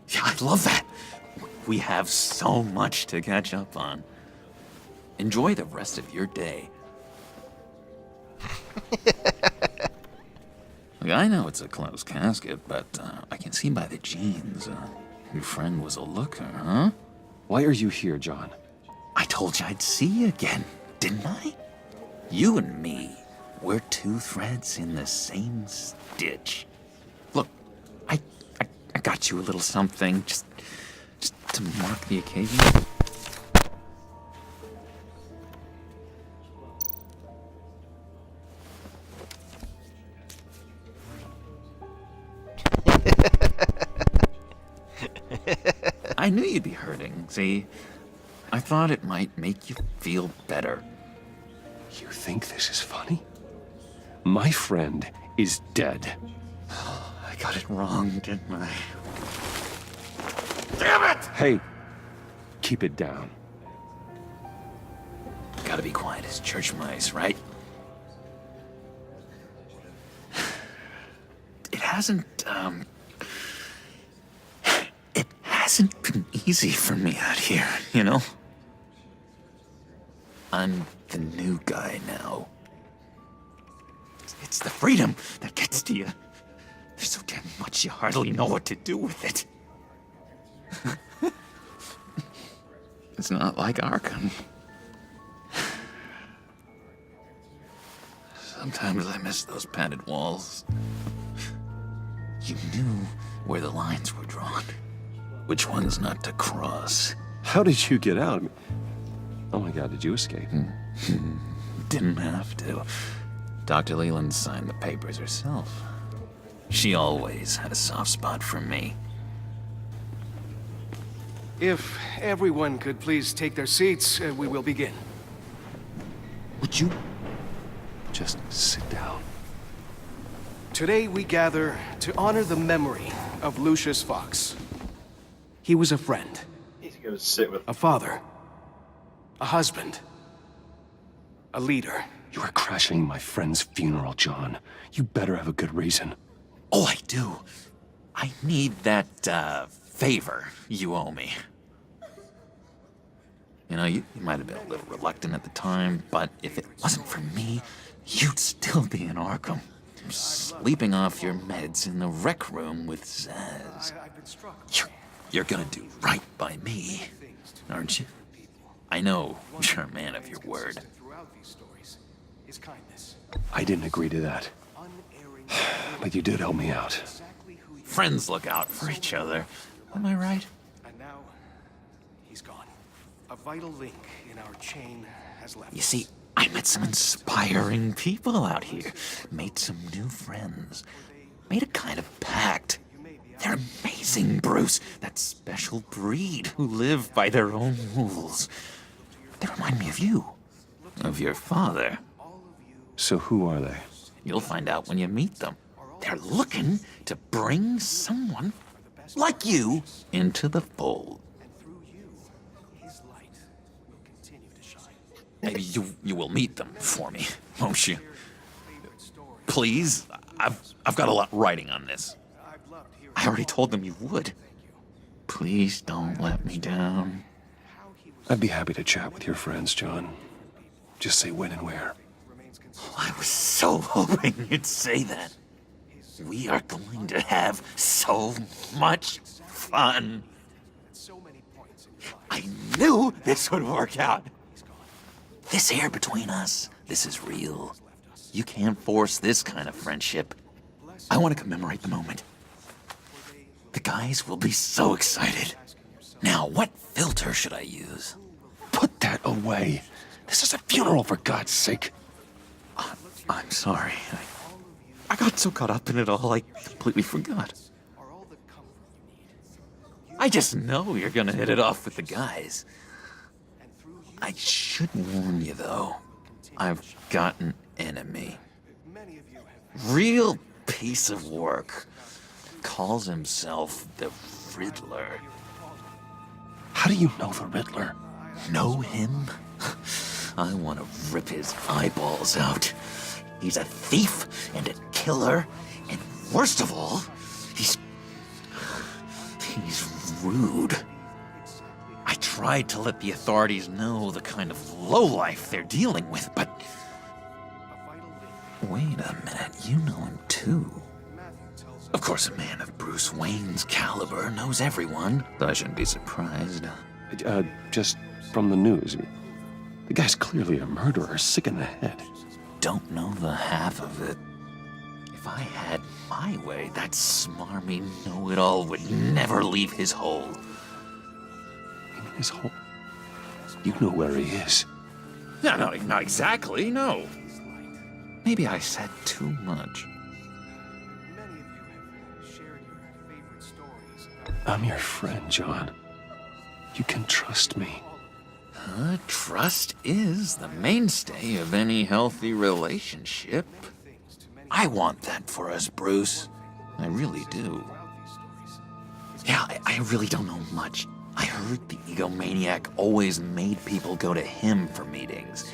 Yeah, I'd love that. We have so much to catch up on. Enjoy the rest of your day. Look, I know it's a closed casket, but I can see by the jeans, your friend was a looker, huh? Why are you here, John? I told you I'd see you again, didn't I? You and me, we're two threads in the same stitch. Look, I got you a little something, just to mark the occasion. I knew you'd be hurting, see? I thought it might make you feel better. You think this is funny? My friend is dead. I got it wrong, didn't I? Damn it! Hey, keep it down. Gotta be quiet as church mice, right? It hasn't been easy for me out here, you know? I'm the new guy now. It's the freedom that gets to you. There's so damn much you hardly know what to do with it. It's not like Arkham. Sometimes I miss those padded walls. You knew where the lines were drawn. Which ones not to cross. How did you get out? Oh my God, did you escape? Didn't have to. Dr. Leland signed the papers herself. She always had a soft spot for me. If everyone could please take their seats, we will begin. Would you just sit down? Today we gather to honor the memory of Lucius Fox. He was a friend. He's gonna sit with a father. A husband. A leader. You are crashing my friend's funeral, John. You better have a good reason. Oh, I do. I need that, favor you owe me. You know, you might have been a little reluctant at the time, but if it wasn't for me, you'd still be in Arkham. Sleeping off your meds in the rec room with Zaz. You're gonna do right by me, aren't you? I know you're a man of your word. I didn't agree to that. But you did help me out. Friends look out for each other. Am I right? And now, he's gone. A vital link in our chain has left. You see, I met some inspiring people out here. Made some new friends. Made a kind of pact. They're amazing, Bruce. That special breed who live by their own rules. They remind me of you. Of your father. So who are they? You'll find out when you meet them. They're looking to bring someone like you into the fold. Maybe you will meet them for me, won't you? Please, I've got a lot writing on this. I already told them you would. Please don't let me down. I'd be happy to chat with your friends, John. Just say when and where. I was so hoping you'd say that. We are going to have so much fun. I knew this would work out. This air between us, this is real. You can't force this kind of friendship. I want to commemorate the moment. The guys will be so excited. Now, what filter should I use? Put that away. This is a funeral, for God's sake. I'm sorry. I got so caught up in it all, I completely forgot. I just know you're gonna hit it off with the guys. I should warn you, though. I've got an enemy. Real piece of work. Calls himself the Riddler. How do you know the Riddler? Know him? I want to rip his eyeballs out. He's a thief and a killer, and worst of all, he's rude. I tried to let the authorities know the kind of lowlife they're dealing with, but... Wait a minute, you know him too. Of course, a man of Bruce Wayne's caliber knows everyone, so I shouldn't be surprised. Just from the news. The guy's clearly a murderer, sick in the head. don't know the half of it. If I had my way, that smarmy know-it-all would never leave his hole. His hole? You know where he is. No, not exactly, no. Maybe I said too much. I'm your friend, John. You can trust me. Trust is the mainstay of any healthy relationship. I want that for us, Bruce. I really do. Yeah, I really don't know much. I heard the egomaniac always made people go to him for meetings.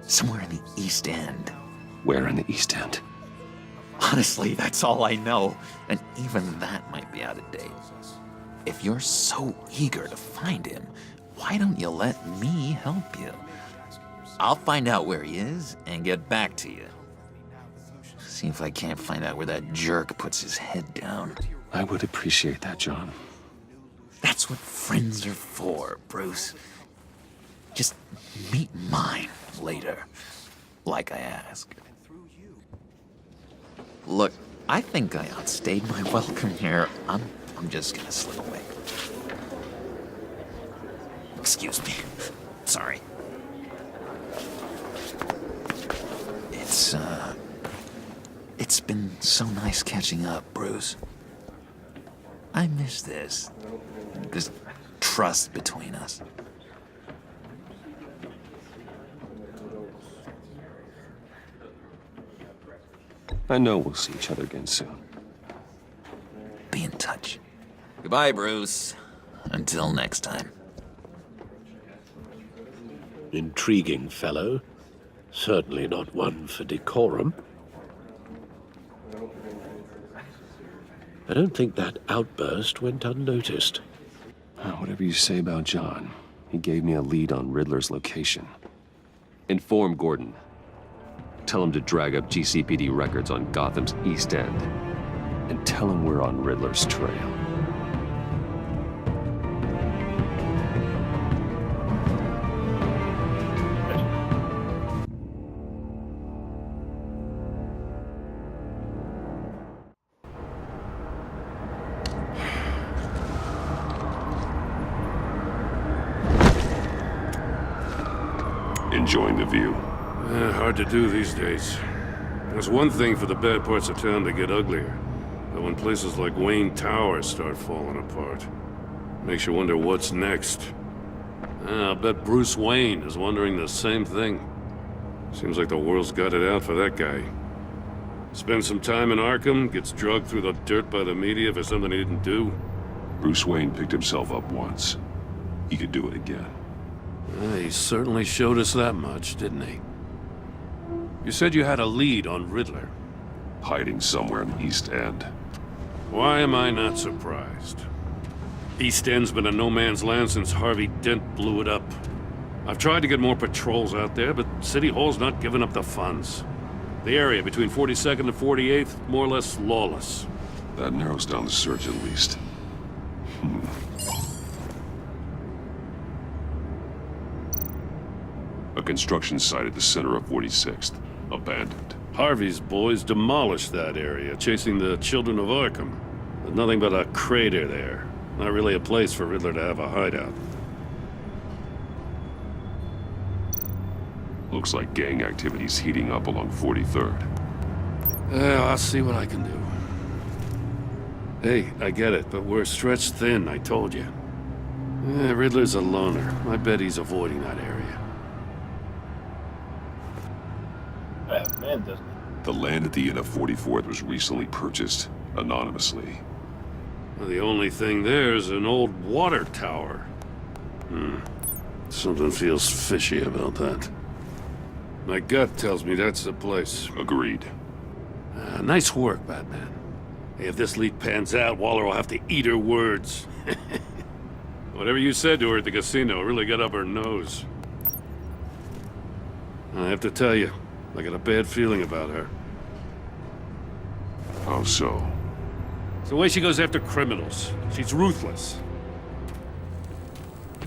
Somewhere in the East End. Where in the East End? Honestly, that's all I know. And even that might be out of date. If you're so eager to find him, why don't you let me help you? I'll find out where he is and get back to you. See if I can't find out where that jerk puts his head down. I would appreciate that, John. That's what friends are for, Bruce. Just meet mine later, like I asked. Look, I think I outstayed my welcome here. I'm just gonna slip away. Excuse me. Sorry. It's been so nice catching up, Bruce. I miss this trust between us. I know we'll see each other again soon. Be in touch. Goodbye, Bruce. Until next time. Intriguing fellow. Certainly not one for decorum. I don't think that outburst went unnoticed. Whatever you say about John, he gave me a lead on Riddler's location. Inform Gordon. Tell him to drag up GCPD records on Gotham's East End. And tell him we're on Riddler's trail. Enjoying the view. Hard to do these days. There's one thing for the bad parts of town to get uglier. But when places like Wayne Tower start falling apart, makes you wonder what's next. I'll bet Bruce Wayne is wondering the same thing. Seems like the world's got it out for that guy. Spends some time in Arkham, gets drugged through the dirt by the media for something he didn't do. Bruce Wayne picked himself up once. He could do it again. He certainly showed us that much, didn't he? You said you had a lead on Riddler. Hiding somewhere in the East End. Why am I not surprised? East End's been a no-man's land since Harvey Dent blew it up. I've tried to get more patrols out there, but City Hall's not giving up the funds. The area between 42nd and 48th, more or less lawless. That narrows down the search at least. A construction site at the center of 46th. Abandoned. Harvey's boys demolished that area, chasing the children of Arkham. There's nothing but a crater there. Not really a place for Riddler to have a hideout. Looks like gang activity's heating up along 43rd. I'll see what I can do. Hey, I get it, but we're stretched thin, I told you. Riddler's a loner. I bet he's avoiding that area. Man, doesn't he? The land at the end of 44th was recently purchased, anonymously. Well, the only thing there is an old water tower. Something feels fishy about that. My gut tells me that's the place. Agreed. Nice work, Batman. Hey, if this lead pans out, Waller will have to eat her words. Whatever you said to her at the casino really got up her nose. I have to tell you, I got a bad feeling about her. How so? It's the way she goes after criminals. She's ruthless.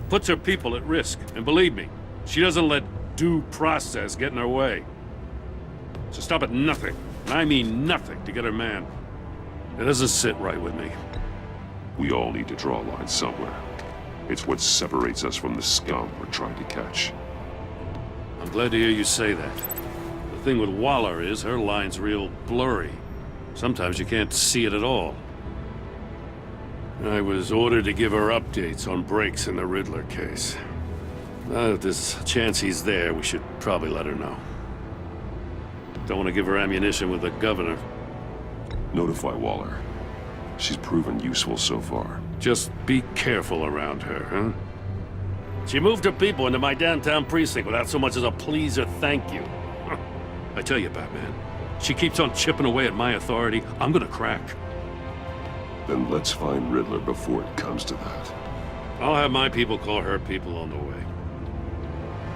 Puts her people at risk. And believe me, she doesn't let due process get in her way. So stop at nothing, and I mean nothing, to get her man. It doesn't sit right with me. We all need to draw a line somewhere. It's what separates us from the scum we're trying to catch. I'm glad to hear you say that. The thing with Waller is her line's real blurry. Sometimes you can't see it at all. I was ordered to give her updates on breaks in the Riddler case. If there's a chance he's there, we should probably let her know. Don't want to give her ammunition with the governor. Notify Waller. She's proven useful so far. Just be careful around her, huh? She moved her people into my downtown precinct without so much as a please or thank you. I tell you, Batman, she keeps on chipping away at my authority, I'm gonna crack. Then let's find Riddler before it comes to that. I'll have my people call her people on the way.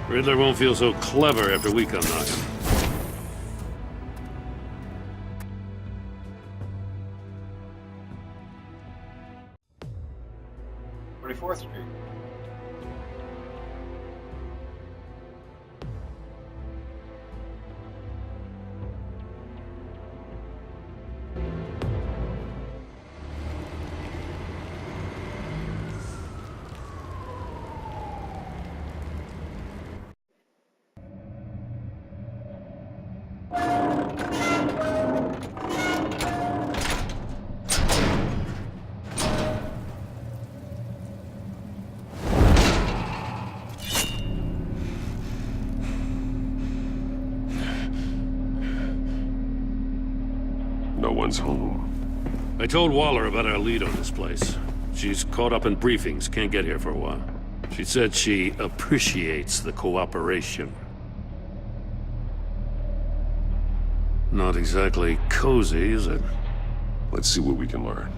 Riddler won't feel so clever after we come knocking. 34th Street. No one's home. I told Waller about our lead on this place. She's caught up in briefings, can't get here for a while. She said she appreciates the cooperation. Not exactly cozy, is it? Let's see what we can learn.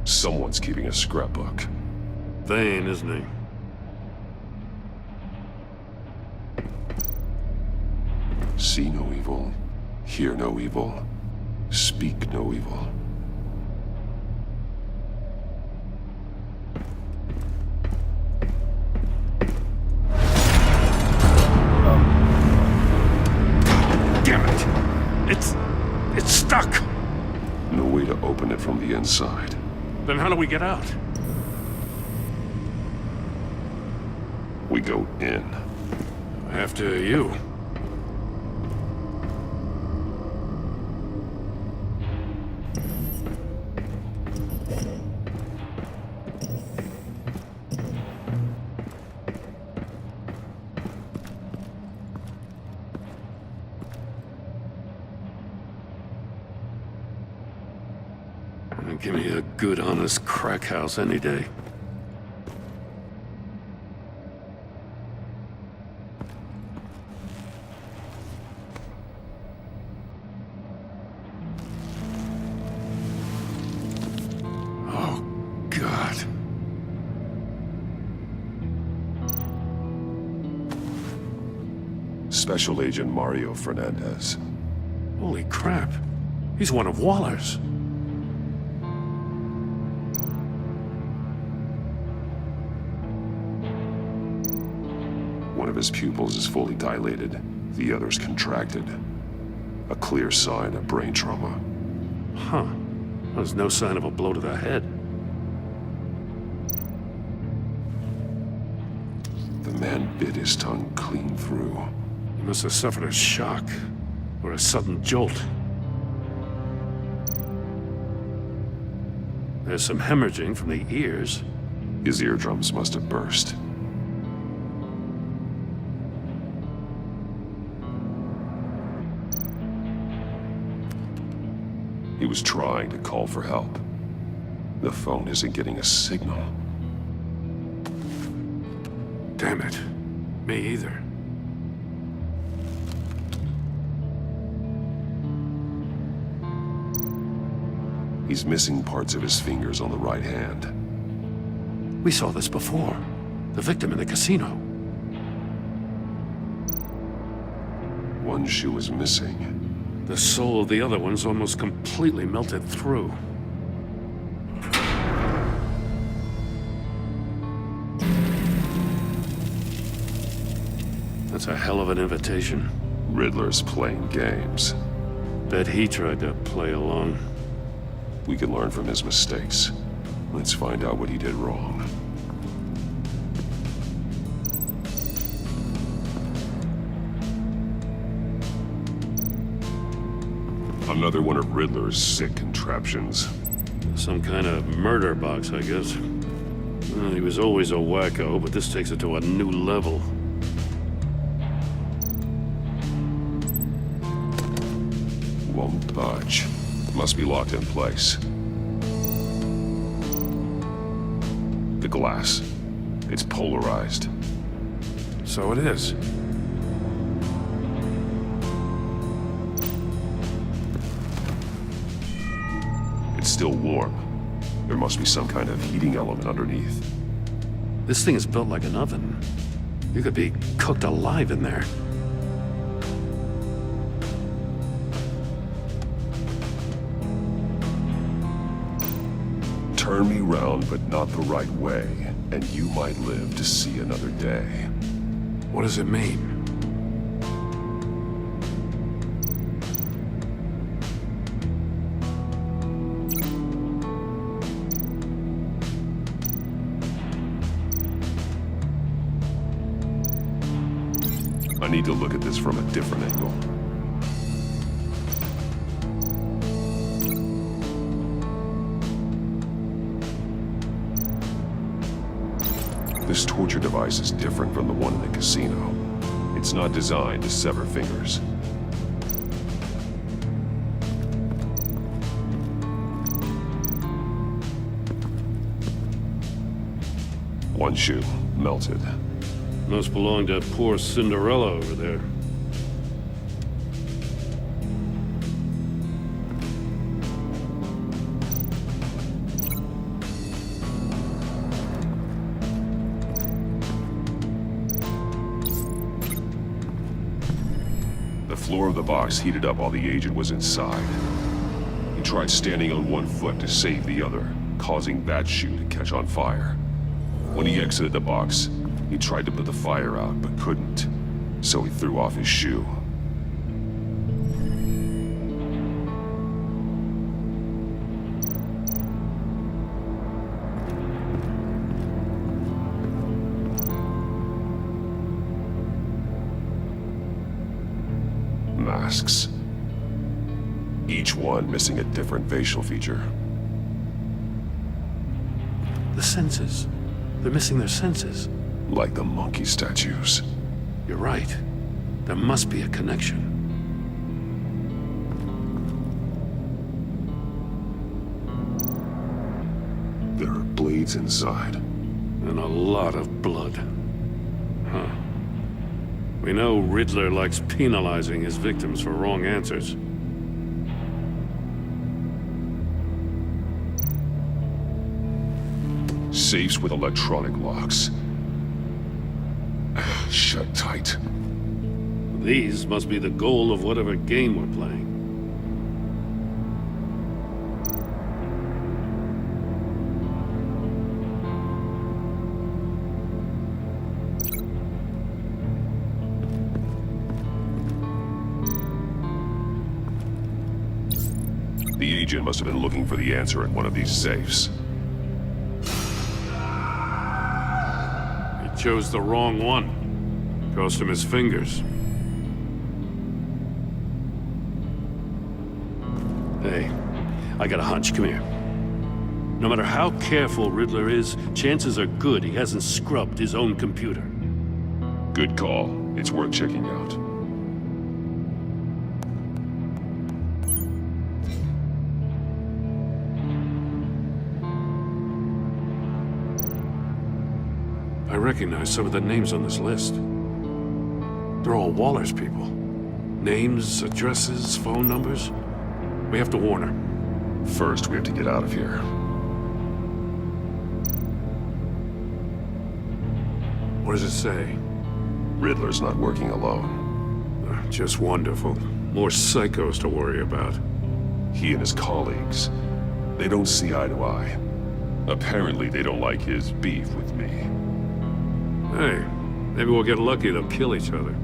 Someone's keeping a scrapbook. Vain, isn't he? See no evil, hear no evil, speak no evil. Damn it! It's stuck! No way to open it from the inside. Then how do we get out? We go in. After you. Give me a good, honest crack house any day. Oh, God. Special Agent Mario Fernandez. Holy crap. He's one of Waller's. One of his pupils is fully dilated, the other's contracted. A clear sign of brain trauma. Huh. There's no sign of a blow to the head. The man bit his tongue clean through. He must have suffered a shock, or a sudden jolt. There's some hemorrhaging from the ears. His eardrums must have burst. He was trying to call for help. The phone isn't getting a signal. Damn it. Me either. He's missing parts of his fingers on the right hand. We saw this before. The victim in the casino. One shoe is missing. The sole of the other one's almost completely melted through. That's a hell of an invitation. Riddler's playing games. Bet he tried to play along. We can learn from his mistakes. Let's find out what he did wrong. Another one of Riddler's sick contraptions. Some kind of murder box, I guess. Well, he was always a wacko, but this takes it to a new level. Won't budge. Must be locked in place. The glass. It's polarized. So it is. It's still warm. There must be some kind of heating element underneath. This thing is built like an oven. You could be cooked alive in there. Turn me round, but not the right way, and you might live to see another day. What does it mean? I need to look at this from a different angle. This torture device is different from the one in the casino. It's not designed to sever fingers. One shoe, melted. Must belong to poor Cinderella over there. The floor of the box heated up while the agent was inside. He tried standing on one foot to save the other, causing that shoe to catch on fire. When he exited the box, he tried to put the fire out, but couldn't, so he threw off his shoe. Masks. Each one missing a different facial feature. The senses. They're missing their senses. Like the monkey statues. You're right. There must be a connection. There are blades inside. And a lot of blood. Huh. We know Riddler likes penalizing his victims for wrong answers. Safes with electronic locks. Shut tight. These must be the goal of whatever game we're playing. The agent must have been looking for the answer in one of these safes. He chose the wrong one. Cost him his fingers. Hey, I got a hunch. Come here. No matter how careful Riddler is, chances are good he hasn't scrubbed his own computer. Good call. It's worth checking out. I recognize some of the names on this list. They're all Waller's people. Names, addresses, phone numbers. We have to warn her. First, we have to get out of here. What does it say? Riddler's not working alone. Just wonderful. More psychos to worry about. He and his colleagues, they don't see eye to eye. Apparently, they don't like his beef with me. Hey, maybe we'll get lucky. They'll kill each other.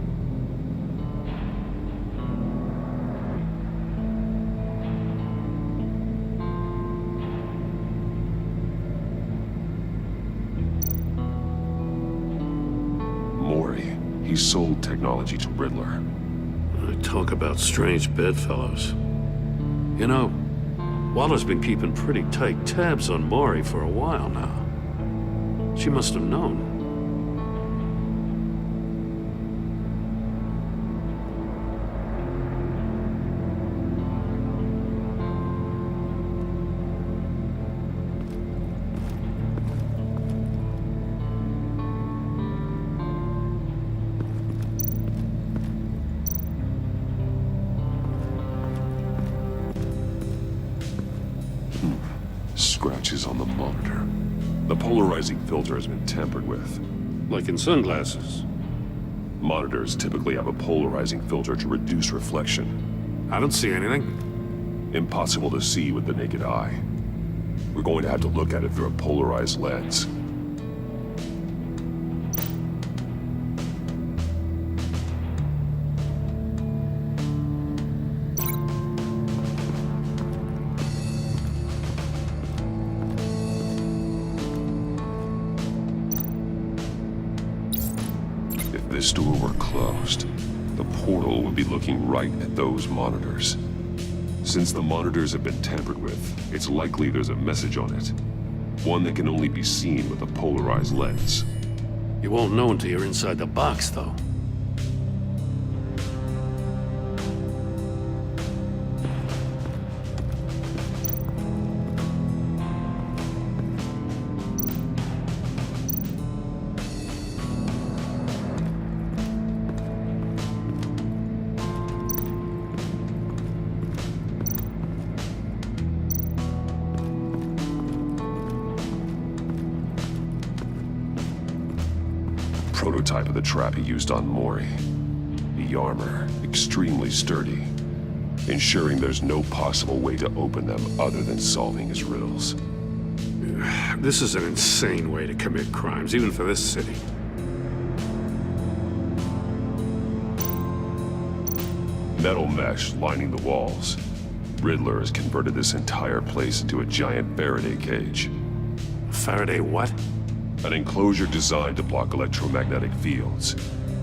sold technology to Riddler. Talk about strange bedfellows. You know, Waller's been keeping pretty tight tabs on Maury for a while now. She must have known. Scratches on the monitor. The polarizing filter has been tampered with. Like in sunglasses. Monitors typically have a polarizing filter to reduce reflection. I don't see anything. Impossible to see with the naked eye. We're going to have to look at it through a polarized lens. If this door were closed, the portal would be looking right at those monitors. Since the monitors have been tampered with, it's likely there's a message on it. One that can only be seen with a polarized lens. You won't know until you're inside the box, though. Prototype of the trap he used on Maury. The armor, extremely sturdy, ensuring there's no possible way to open them other than solving his riddles. This is an insane way to commit crimes, even for this city. Metal mesh lining the walls. Riddler has converted this entire place into a giant Faraday cage. Faraday what? An enclosure designed to block electromagnetic fields.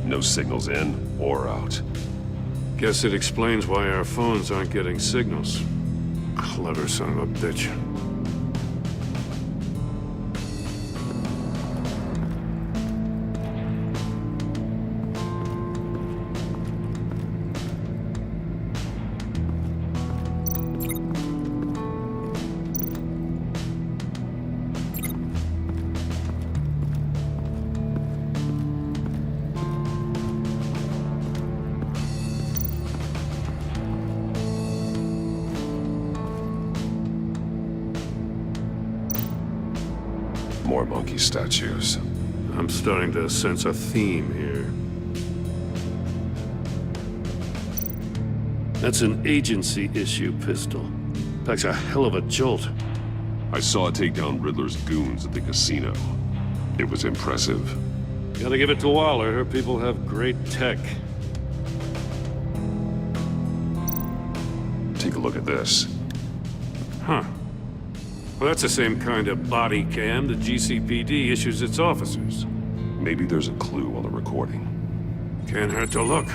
No signals in or out. Guess it explains why our phones aren't getting signals. Clever son of a bitch. More monkey statues. I'm starting to sense a theme here. That's an agency issue pistol. Packs a hell of a jolt. I saw it take down Riddler's goons at the casino. It was impressive. Gotta give it to Waller. Her people have great tech. Take a look at this. Huh. Well, that's the same kind of body cam the GCPD issues its officers. Maybe there's a clue on the recording. Can't hurt to look.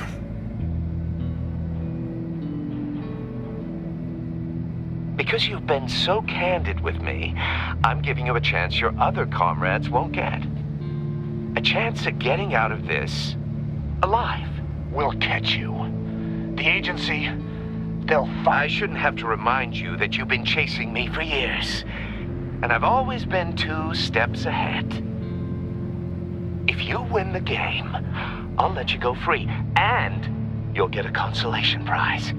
Because you've been so candid with me, I'm giving you a chance your other comrades won't get. A chance at getting out of this alive. We'll catch you. The agency, I shouldn't have to remind you that you've been chasing me for years. And I've always been 2 steps ahead. If you win the game, I'll let you go free. And you'll get a consolation prize.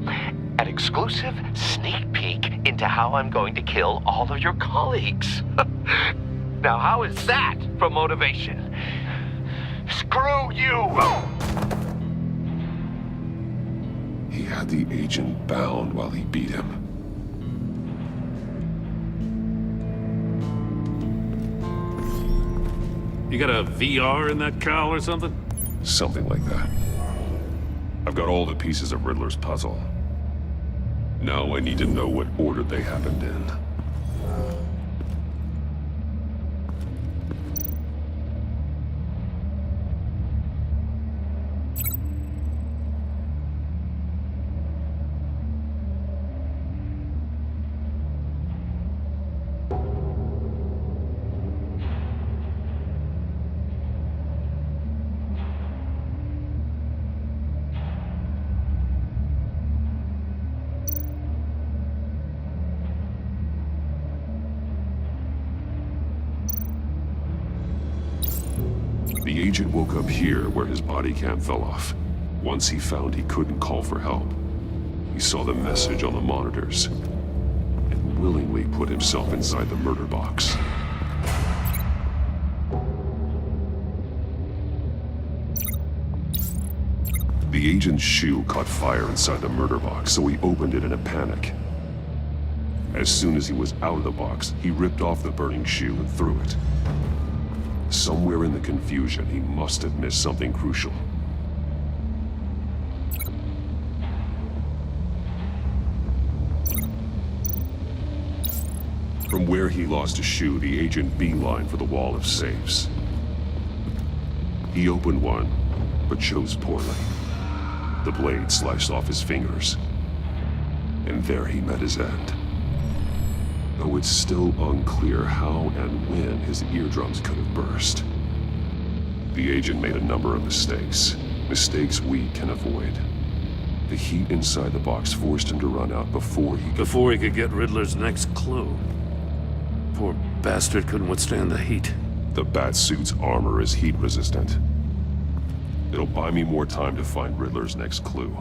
An exclusive sneak peek into how I'm going to kill all of your colleagues. Now, how is that for motivation? Screw you! He had the agent bound while he beat him. You got a VR in that cowl or something? Something like that. I've got all the pieces of Riddler's puzzle. Now I need to know what order they happened in. agent woke up here where his body cam fell off. Once he found he couldn't call for help, he saw the message on the monitors and willingly put himself inside the murder box. The agent's shoe caught fire inside the murder box, so he opened it in a panic. As soon as he was out of the box, he ripped off the burning shoe and threw it. Somewhere in the confusion, he must have missed something crucial. From where he lost a shoe, the agent beelined for the wall of safes. He opened one, but chose poorly. The blade sliced off his fingers, and there he met his end. Though it's still unclear how and when his eardrums could have burst. The agent made a number of mistakes. Mistakes we can avoid. The heat inside the box forced him to run out before he could get Riddler's next clue. Poor bastard couldn't withstand the heat. The Batsuit's armor is heat resistant. It'll buy me more time to find Riddler's next clue.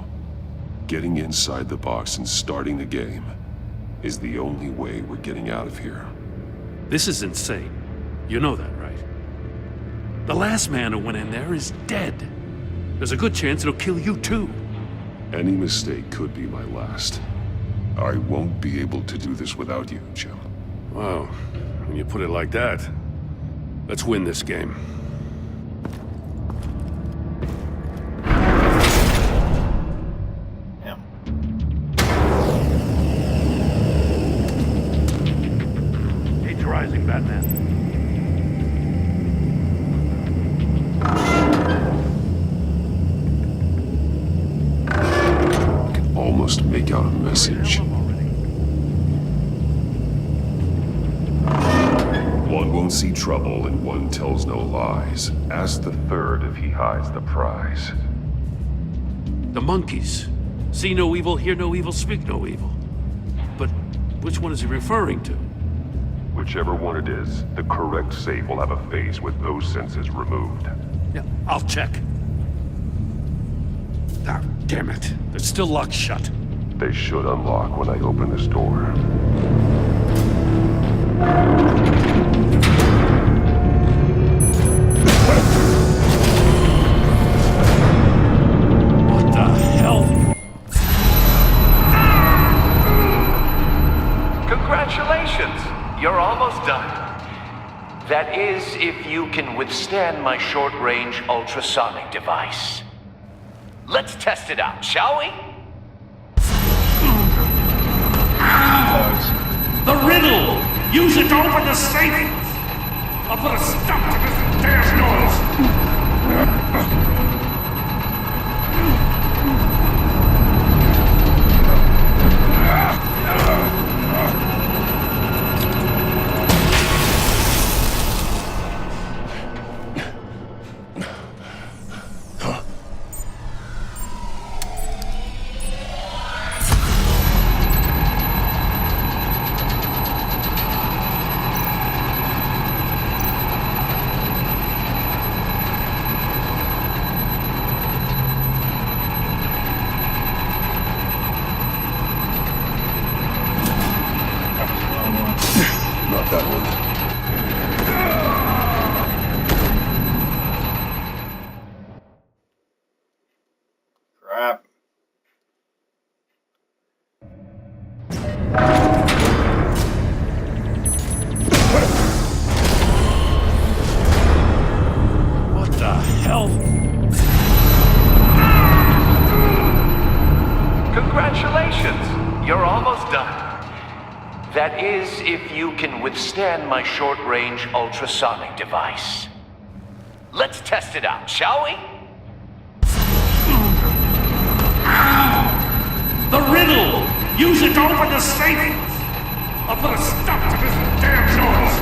Getting inside the box and starting the game is the only way we're getting out of here. This is insane. You know that, right? The last man who went in there is dead. There's a good chance it'll kill you too. Any mistake could be my last. I won't be able to do this without you, Jim. Wow, when you put it like that, let's win this game. Heat's rising, Batman. I can almost make out a message. One won't see trouble and one tells no lies. Ask the third if he hides the prize. The monkeys. See no evil, hear no evil, speak no evil. But which one is he referring to? Whichever one it is, the correct safe will have a face with those senses removed. Yeah, I'll check. Ah, damn it. They're still locked shut. They should unlock when I open this door. What the hell? Congratulations! You're almost done. That is, if you can withstand my short-range ultrasonic device. Let's test it out, shall we? The riddle! Use it to open the safe! I'll put a stop to this damn noise! Not that one. Crap. What the hell? Congratulations! You're almost done. That is, if you can withstand my short-range ultrasonic device. Let's test it out, shall we? The riddle! Use it to open the safe! I'll put a stop to this damn noise!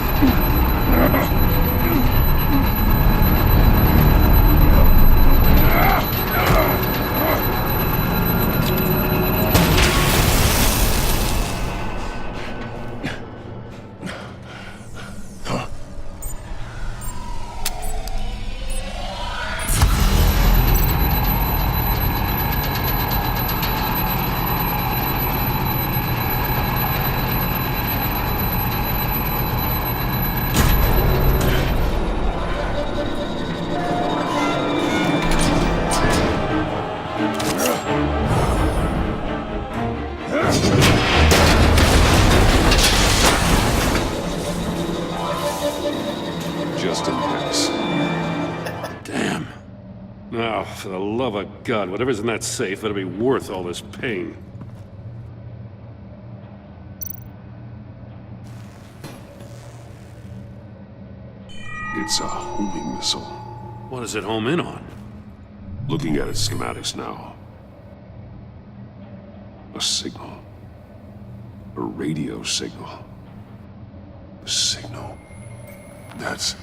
For the love of God, whatever's in that safe better be worth all this pain. It's a homing missile. What does it home in on? Looking at its schematics now. A signal. A radio signal. A signal. That's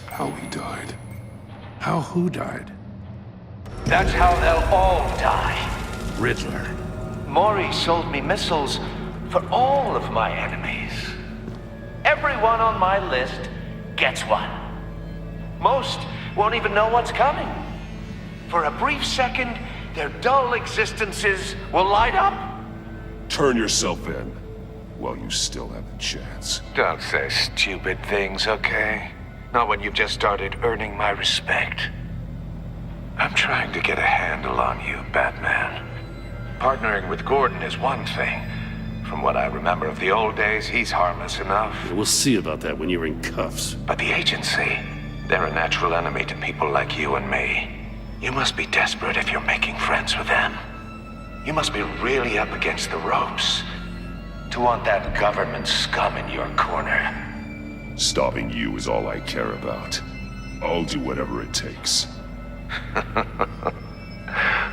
how he died. How who died? That's how they'll all die. Riddler. Maury sold me missiles for all of my enemies. Everyone on my list gets one. Most won't even know what's coming. For a brief second, their dull existences will light up. Turn yourself in while you still have the chance. Don't say stupid things, okay? Not when you've just started earning my respect. I'm trying to get a handle on you, Batman. Partnering with Gordon is one thing. From what I remember of the old days, he's harmless enough. We'll see about that when you're in cuffs. But the agency, they're a natural enemy to people like you and me. You must be desperate if you're making friends with them. You must be really up against the ropes to want that government scum in your corner. Stopping you is all I care about. I'll do whatever it takes.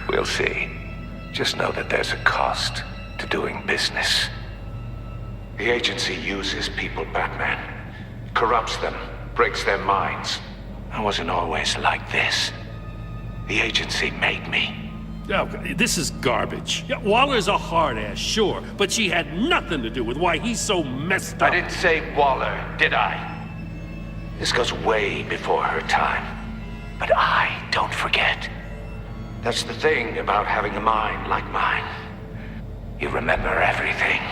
We'll see. Just know that there's a cost to doing business. The agency uses people, Batman. Corrupts them, breaks their minds. I wasn't always like this. The agency made me. Oh, this is garbage. Yeah, Waller's a hard-ass, sure, but she had nothing to do with why he's so messed up. I didn't say Waller, did I? This goes way before her time. But I don't forget. That's the thing about having a mind like mine. You remember everything.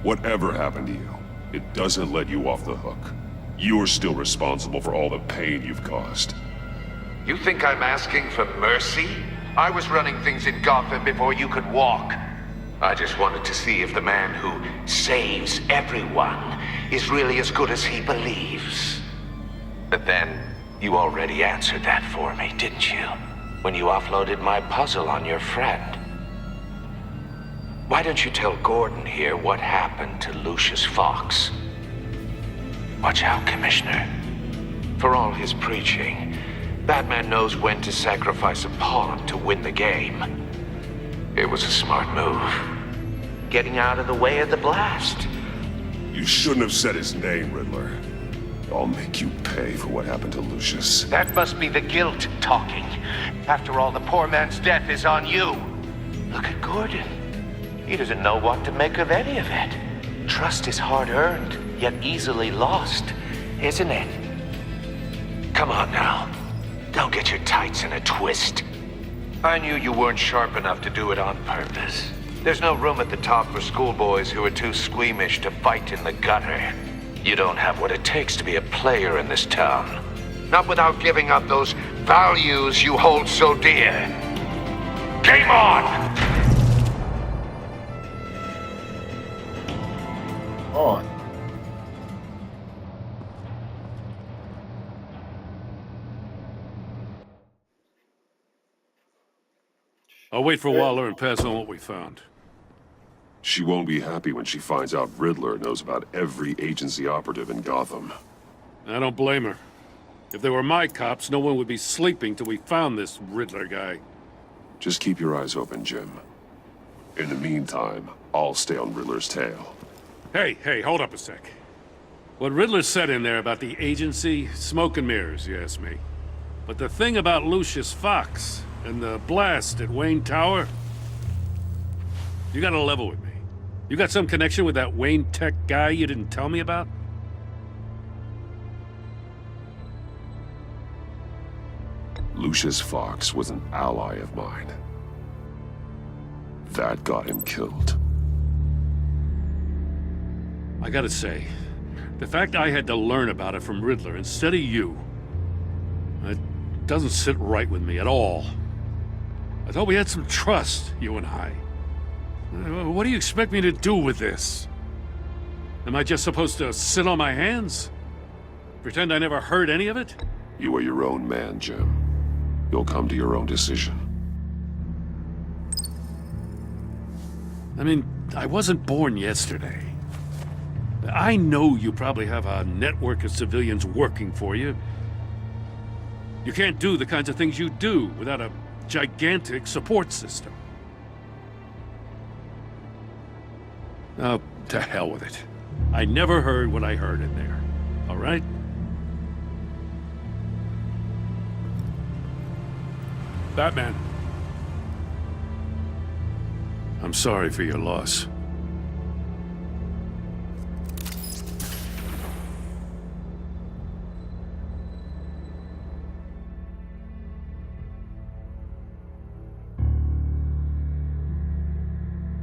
Whatever happened to you, it doesn't let you off the hook. You're still responsible for all the pain you've caused. You think I'm asking for mercy? I was running things in Gotham before you could walk. I just wanted to see if the man who saves everyone is really as good as he believes. But then, you already answered that for me, didn't you? When you offloaded my puzzle on your friend. Why don't you tell Gordon here what happened to Lucius Fox? Watch out, Commissioner. For all his preaching, Batman knows when to sacrifice a pawn to win the game. It was a smart move. Getting out of the way of the blast. You shouldn't have said his name, Riddler. I'll make you pay for what happened to Lucius. That must be the guilt talking. After all, the poor man's death is on you. Look at Gordon. He doesn't know what to make of any of it. Trust is hard-earned, yet easily lost, isn't it? Come on now. Don't get your tights in a twist. I knew you weren't sharp enough to do it on purpose. There's no room at the top for schoolboys who are too squeamish to fight in the gutter. You don't have what it takes to be a player in this town. Not without giving up those values you hold so dear. Game on! On. I'll wait for Waller and pass on what we found. She won't be happy when she finds out Riddler knows about every agency operative in Gotham. I don't blame her. If they were my cops, no one would be sleeping till we found this Riddler guy. Just keep your eyes open, Jim. In the meantime, I'll stay on Riddler's tail. Hey, hold up a sec. What Riddler said in there about the agency, smoke and mirrors, you ask me. But the thing about Lucius Fox and the blast at Wayne Tower, you gotta level with me. You got some connection with that Wayne Tech guy you didn't tell me about? Lucius Fox was an ally of mine. That got him killed. I gotta say, the fact I had to learn about it from Riddler instead of you, it doesn't sit right with me at all. I thought we had some trust, you and I. What do you expect me to do with this? Am I just supposed to sit on my hands? Pretend I never heard any of it? You are your own man, Jim. you'll come to your own decision. I mean, I wasn't born yesterday. I know you probably have a network of civilians working for you. You can't do the kinds of things you do without a gigantic support system. Oh, to hell with it. I never heard what I heard in there. All right? Batman. I'm sorry for your loss.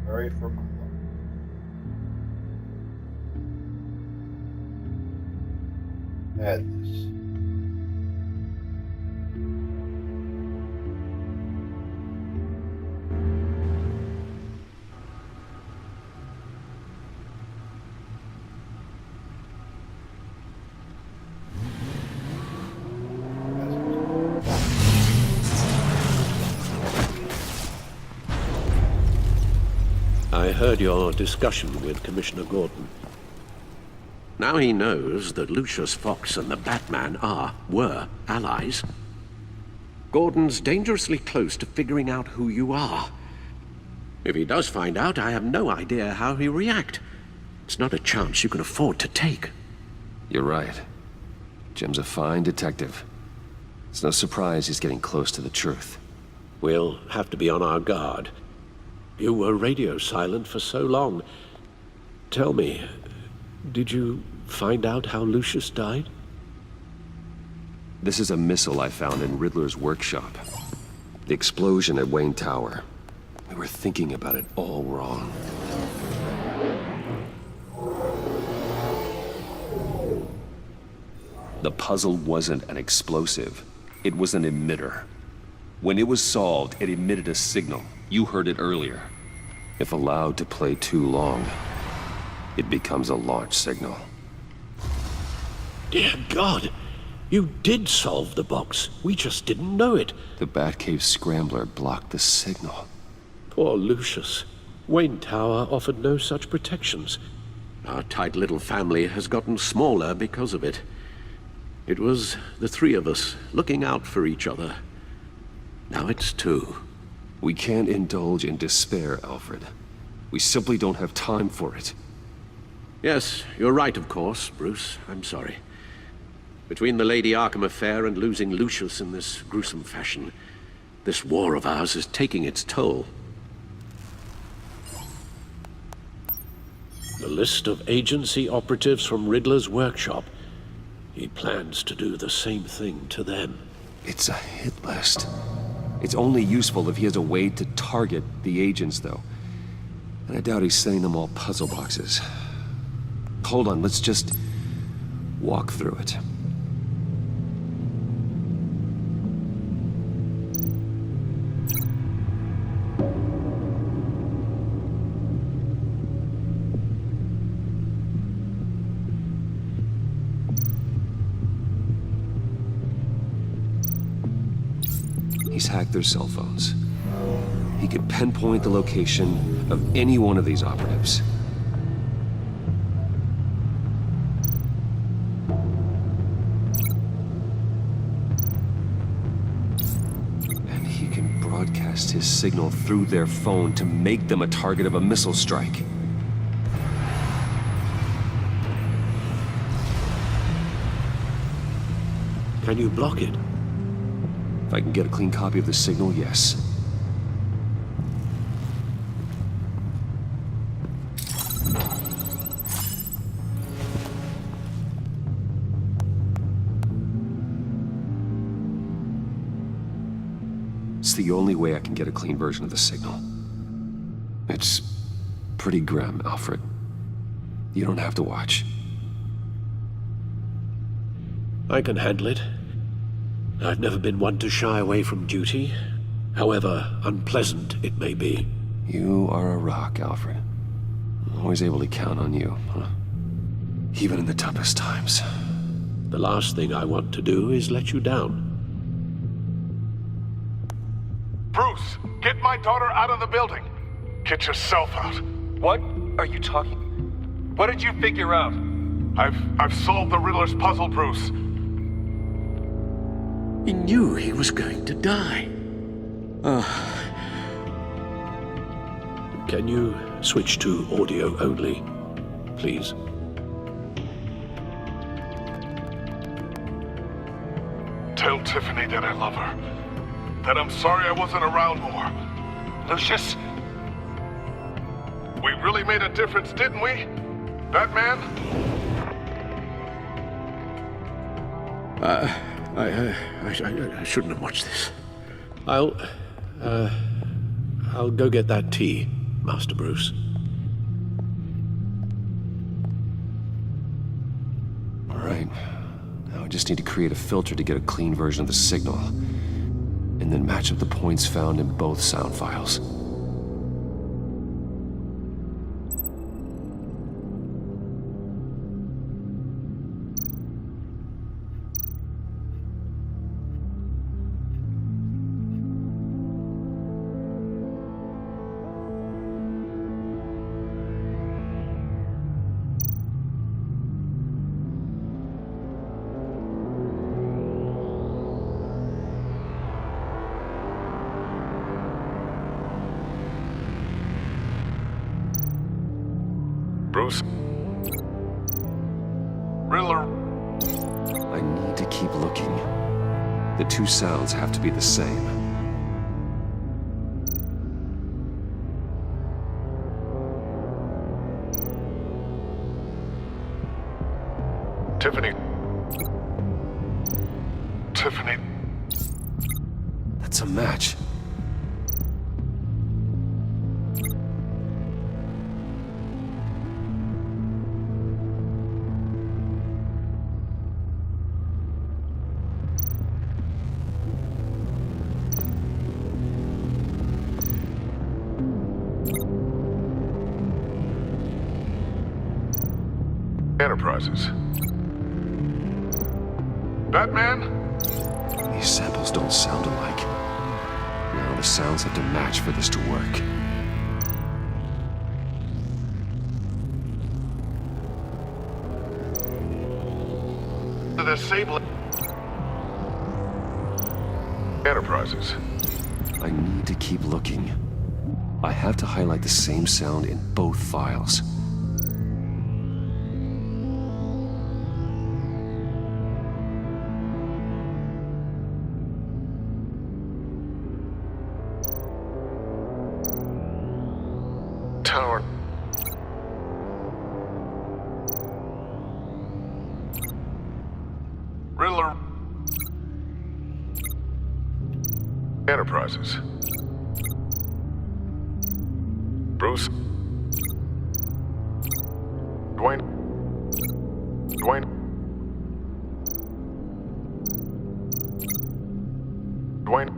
Sorry for my madness. I heard your discussion with Commissioner Gordon. Now he knows that Lucius Fox and the Batman were allies. Gordon's dangerously close to figuring out who you are. If he does find out, I have no idea how he'll react. It's not a chance you can afford to take. You're right. Jim's a fine detective. It's no surprise he's getting close to the truth. We'll have to be on our guard. You were radio silent for so long. Tell me, did you find out how Lucius died? This is a missile I found in Riddler's workshop. The explosion at Wayne Tower. We were thinking about it all wrong. The puzzle wasn't an explosive. It was an emitter. When it was solved, it emitted a signal. You heard it earlier. If allowed to play too long, it becomes a launch signal. Dear God! You did solve the box. We just didn't know it. The Batcave scrambler blocked the signal. Poor Lucius. Wayne Tower offered no such protections. Our tight little family has gotten smaller because of it. It was the three of us looking out for each other. Now it's two. We can't indulge in despair, Alfred. We simply don't have time for it. Yes, you're right, of course, Bruce. I'm sorry. Between the Lady Arkham affair and losing Lucius in this gruesome fashion, this war of ours is taking its toll. The list of agency operatives from Riddler's workshop. He plans to do the same thing to them. It's a hit list. It's only useful if he has a way to target the agents, though. And I doubt he's sending them all puzzle boxes. Hold on, let's just walk through it. He's hacked their cell phones. He could pinpoint the location of any one of these operatives. And he can broadcast his signal through their phone to make them a target of a missile strike. Can you block it? If I can get a clean copy of the signal, yes. It's the only way I can get a clean version of the signal. It's pretty grim, Alfred. You don't have to watch. I can handle it. I've never been one to shy away from duty, however unpleasant it may be. You are a rock, Alfred. I'm always able to count on you, huh? Even in the toughest times. The last thing I want to do is let you down. Bruce, get my daughter out of the building. Get yourself out. What are you talking? What did you figure out? I've solved the Riddler's puzzle, Bruce. He knew he was going to die. Can you switch to audio only, please? Tell Tiffany that I love her. That I'm sorry I wasn't around more. Lucius? We really made a difference, didn't we? Batman? I shouldn't have watched this. I'll go get that tea, Master Bruce. All right. Now I just need to create a filter to get a clean version of the signal, and then match up the points found in both sound files. Bruce? Riddler? I need to keep looking. The two sounds have to be the same. Tiffany. Tiffany. That's a match. Enterprises. Batman? These samples don't sound alike. Now the sounds have to match for this to work. The Sable Enterprises. I need to keep looking. I have to highlight the same sound in both files. Tower. Riddler. Enterprises. Bruce. Dwayne. Dwayne. Dwayne.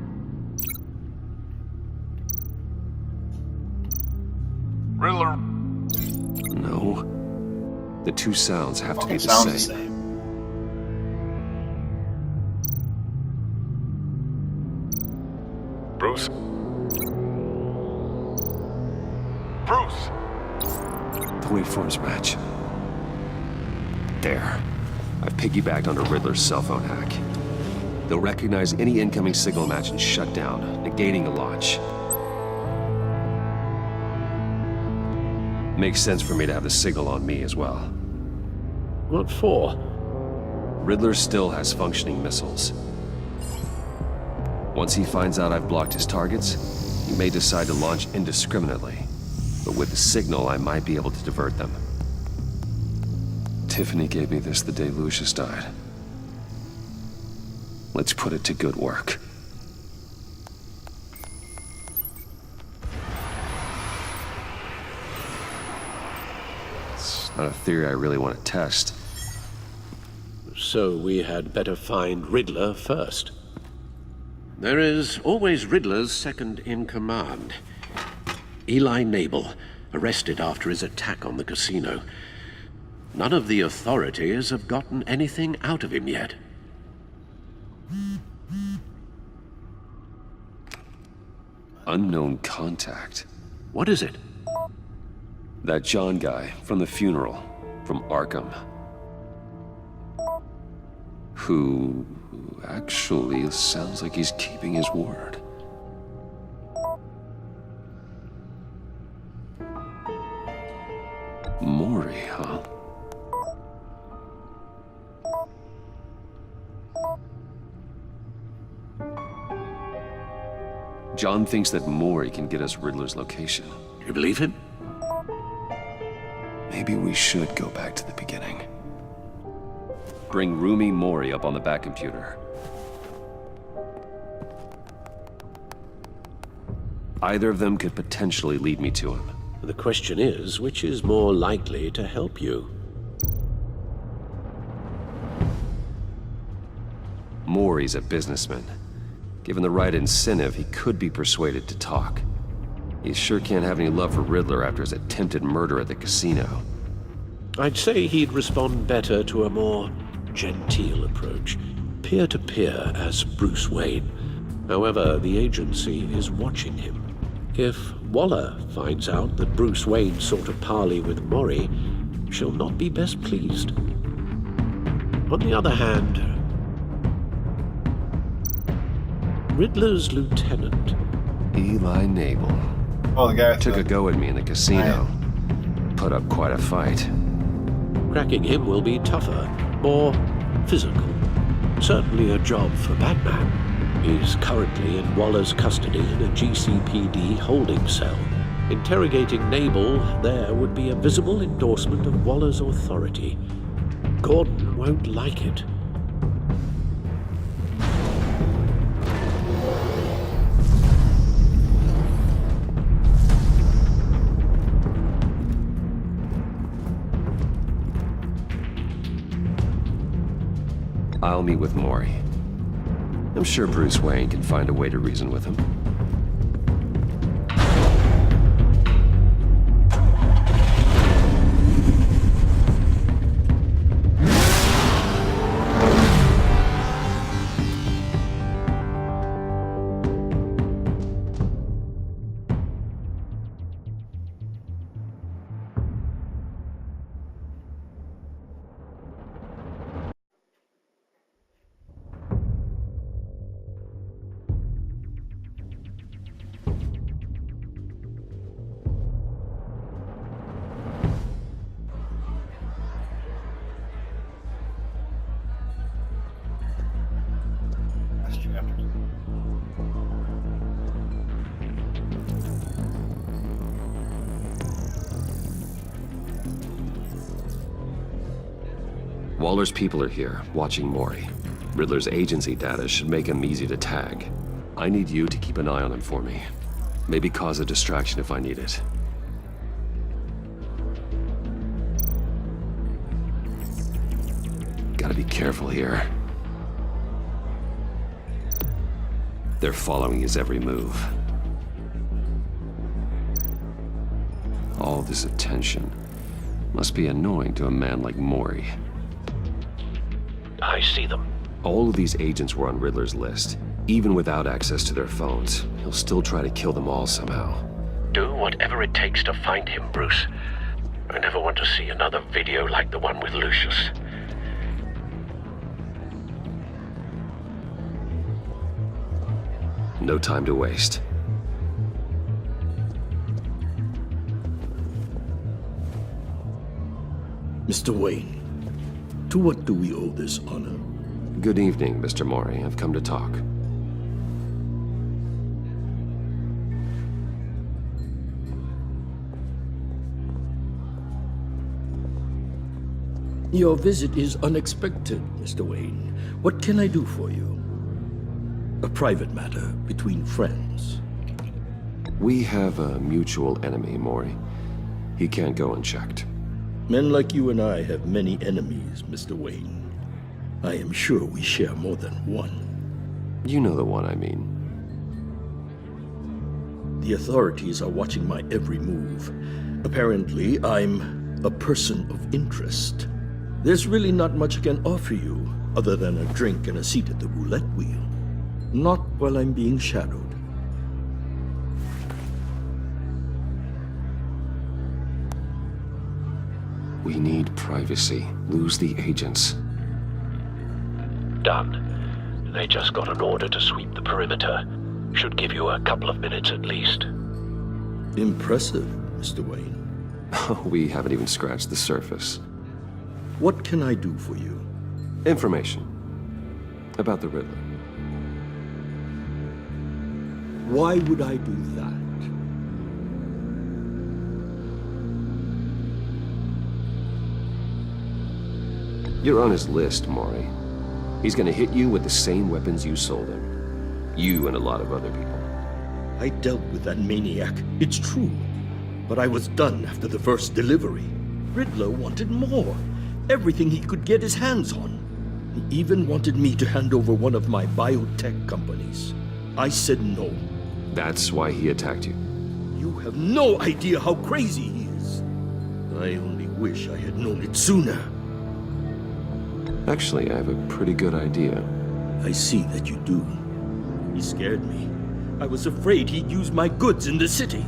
Riddler. No. The two sounds have to be the Sounds the same. same. Bruce. Bruce. The waveforms match. There. I've piggybacked onto Riddler's cell phone hack. They'll recognize any incoming signal match and shut down, negating a launch. Makes sense for me to have the signal on me as well. What for? Riddler still has functioning missiles. Once he finds out I've blocked his targets, he may decide to launch indiscriminately. But with the signal, I might be able to divert them. Tiffany gave me this the day Lucius died. Let's put it to good work. It's not a theory I really want to test. So we had better find Riddler first. There is always Riddler's second in command. Eli Nabel, arrested after his attack on the casino. None of the authorities have gotten anything out of him yet. Unknown contact. What is it? That John guy from the funeral, from Arkham. Who actually sounds like he's keeping his word. Mori, huh? John thinks that Mori can get us Riddler's location. You believe him? Maybe we should go back to the beginning. Bring Rumi Mori up on the back computer. Either of them could potentially lead me to him. The question is, which is more likely to help you? Mori's a businessman. Given the right incentive, he could be persuaded to talk. He sure can't have any love for Riddler after his attempted murder at the casino. I'd say he'd respond better to a more genteel approach, peer-to-peer as Bruce Wayne. However, the agency is watching him. If Waller finds out that Bruce Wayne sought a parley with Mori, she'll not be best pleased. On the other hand, Riddler's lieutenant, Eli Nabel, the guy took a go at me in the casino. Put up quite a fight. Cracking him will be tougher, more physical. Certainly a job for Batman. He's currently in Waller's custody in a GCPD holding cell. Interrogating Nabel there would be a visible endorsement of Waller's authority. Gordon won't like it. I'll meet with Mori. I'm sure Bruce Wayne can find a way to reason with him. Waller's people are here, watching Mori. Riddler's agency data should make him easy to tag. I need you to keep an eye on him for me. Maybe cause a distraction if I need it. Gotta be careful here. They're following his every move. All this attention must be annoying to a man like Mori. I see them. All of these agents were on Riddler's list. Even without access to their phones, he'll still try to kill them all somehow. Do whatever it takes to find him, Bruce. I never want to see another video like the one with Lucius. No time to waste. Mr. Wayne, to what do we owe this honor? Good evening, Mr. Mori. I've come to talk. Your visit is unexpected, Mr. Wayne. What can I do for you? A private matter between friends. We have a mutual enemy, Mori. He can't go unchecked. Men like you and I have many enemies, Mr. Wayne. I am sure we share more than one. You know the one I mean. The authorities are watching my every move. Apparently, I'm a person of interest. There's really not much I can offer you, other than a drink and a seat at the roulette wheel. Not while I'm being shadowed. We need privacy. Lose the agents. Done. They just got an order to sweep the perimeter. Should give you a couple of minutes at least. Impressive, Mr. Wayne. We haven't even scratched the surface. What can I do for you? Information. About the Riddler. Why would I do that? You're on his list, Maury. He's gonna hit you with the same weapons you sold him. You and a lot of other people. I dealt with that maniac, it's true. But I was done after the first delivery. Riddler wanted more. Everything he could get his hands on. He even wanted me to hand over one of my biotech companies. I said no. That's why he attacked you. You have no idea how crazy he is. I only wish I had known it sooner. Actually, I have a pretty good idea. I see that you do. He scared me. I was afraid he'd use my goods in the city.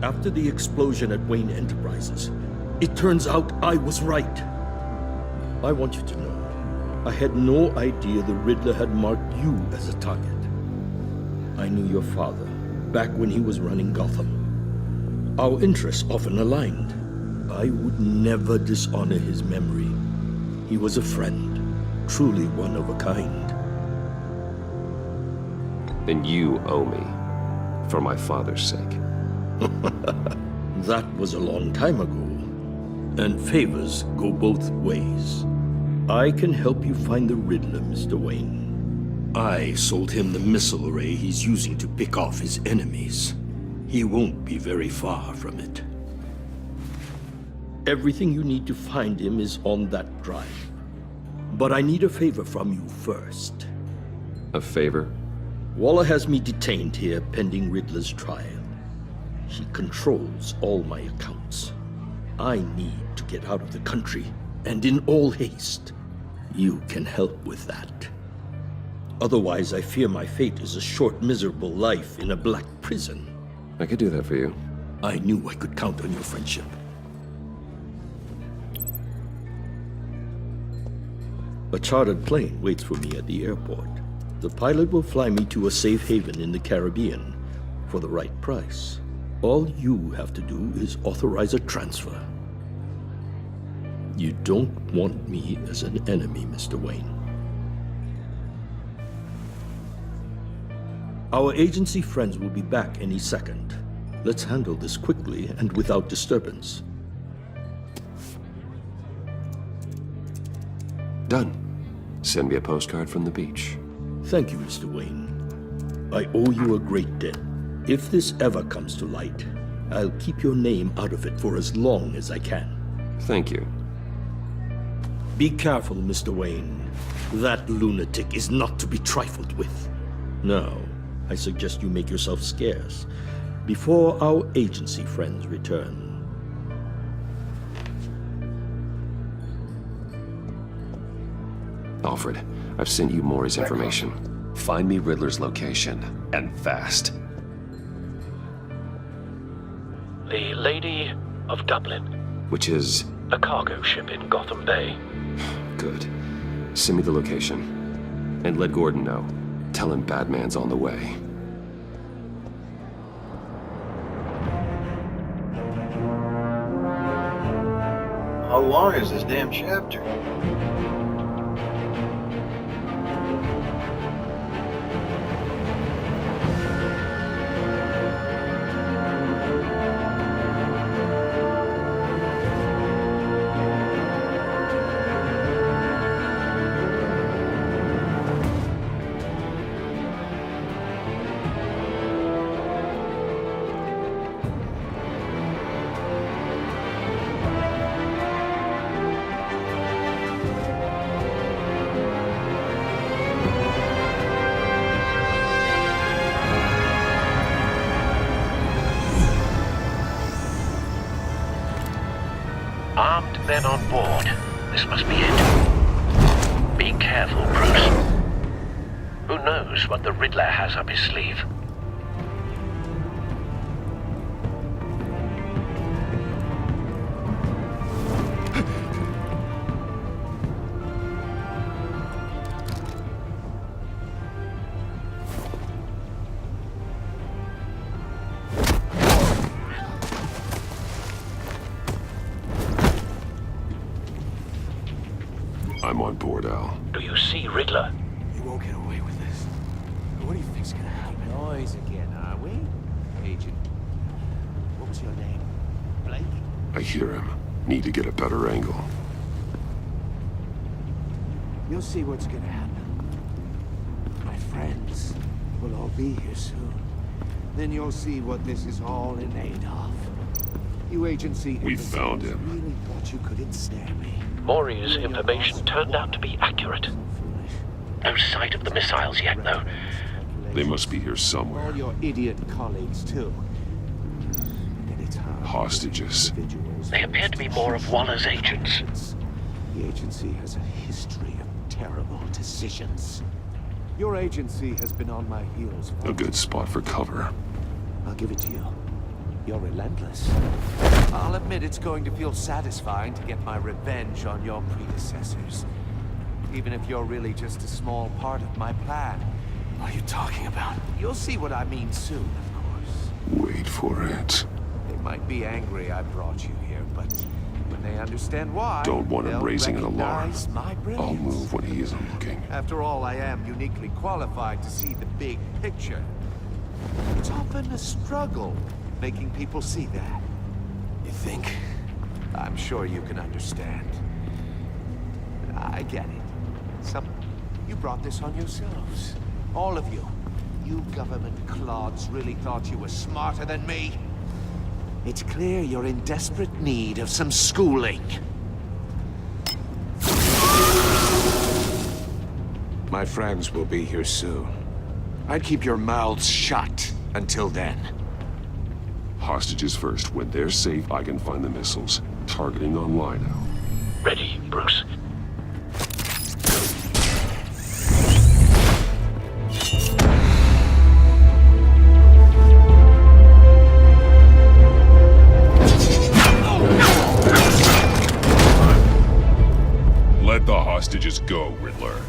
After the explosion at Wayne Enterprises, it turns out I was right. I want you to know, I had no idea the Riddler had marked you as a target. I knew your father, back when he was running Gotham. Our interests often aligned. I would never dishonor his memory. He was a friend, truly one of a kind. Then you owe me, for my father's sake. That was a long time ago, and favors go both ways. I can help you find the Riddler, Mr. Wayne. I sold him the missile array he's using to pick off his enemies. He won't be very far from it. Everything you need to find him is on that drive. But I need a favor from you first. A favor? Waller has me detained here pending Riddler's trial. He controls all my accounts. I need to get out of the country, and in all haste. You can help with that. Otherwise, I fear my fate is a short, miserable life in a black prison. I could do that for you. I knew I could count on your friendship. A chartered plane waits for me at the airport. The pilot will fly me to a safe haven in the Caribbean for the right price. All you have to do is authorize a transfer. You don't want me as an enemy, Mr. Wayne. Our agency friends will be back any second. Let's handle this quickly and without disturbance. Done. Send me a postcard from the beach. Thank you, Mr. Wayne. I owe you a great debt. If this ever comes to light, I'll keep your name out of it for as long as I can. Thank you. Be careful, Mr. Wayne. That lunatic is not to be trifled with. Now, I suggest you make yourself scarce before our agency friends return. Alfred, I've sent you Maury's information. Find me Riddler's location, and fast. The Lady of Dublin. Which is? A cargo ship in Gotham Bay. Good. Send me the location. And let Gordon know. Tell him Batman's on the way. How long is this damn chapter? Armed men on board. This must be it. Be careful, Bruce. Who knows what the Riddler has up his sleeve? I'm on board, Al. Do you see Riddler? You won't get away with this. What do you think's gonna happen? Noise again, are we? Agent. What was your name? Blake? I hear him. Need to get a better angle. You'll see what's gonna happen. My friends will all be here soon. Then you'll see what this is all in aid of. You agency... We found him. Really thought you could ensnare me. Maury's information turned out to be accurate. No sight of the missiles yet, though. They must be here somewhere. All your idiot colleagues, too. And it's hard. Hostages. They appear to be more of Waller's agents. The agency has a history of terrible decisions. Your agency has been on my heels. A good spot for cover. I'll give it to you. You're relentless. I'll admit it's going to feel satisfying to get my revenge on your predecessors. Even if you're really just a small part of my plan. What are you talking about? You'll see what I mean soon, of course. Wait for it. They might be angry I brought you here, but when they understand why, Don't want him they'll raising an alarm. recognize my I'll brilliance. move when he isn't looking. After all, I am uniquely qualified to see the big picture. It's often a struggle making people see that. You think? I'm sure you can understand. I get it. You brought this on yourselves. All of you. You government clods really thought you were smarter than me. It's clear you're in desperate need of some schooling. My friends will be here soon. I'd keep your mouths shut until then. Hostages first. When they're safe, I can find the missiles. Targeting on Lino. Ready, Bruce. Let the hostages go, Riddler.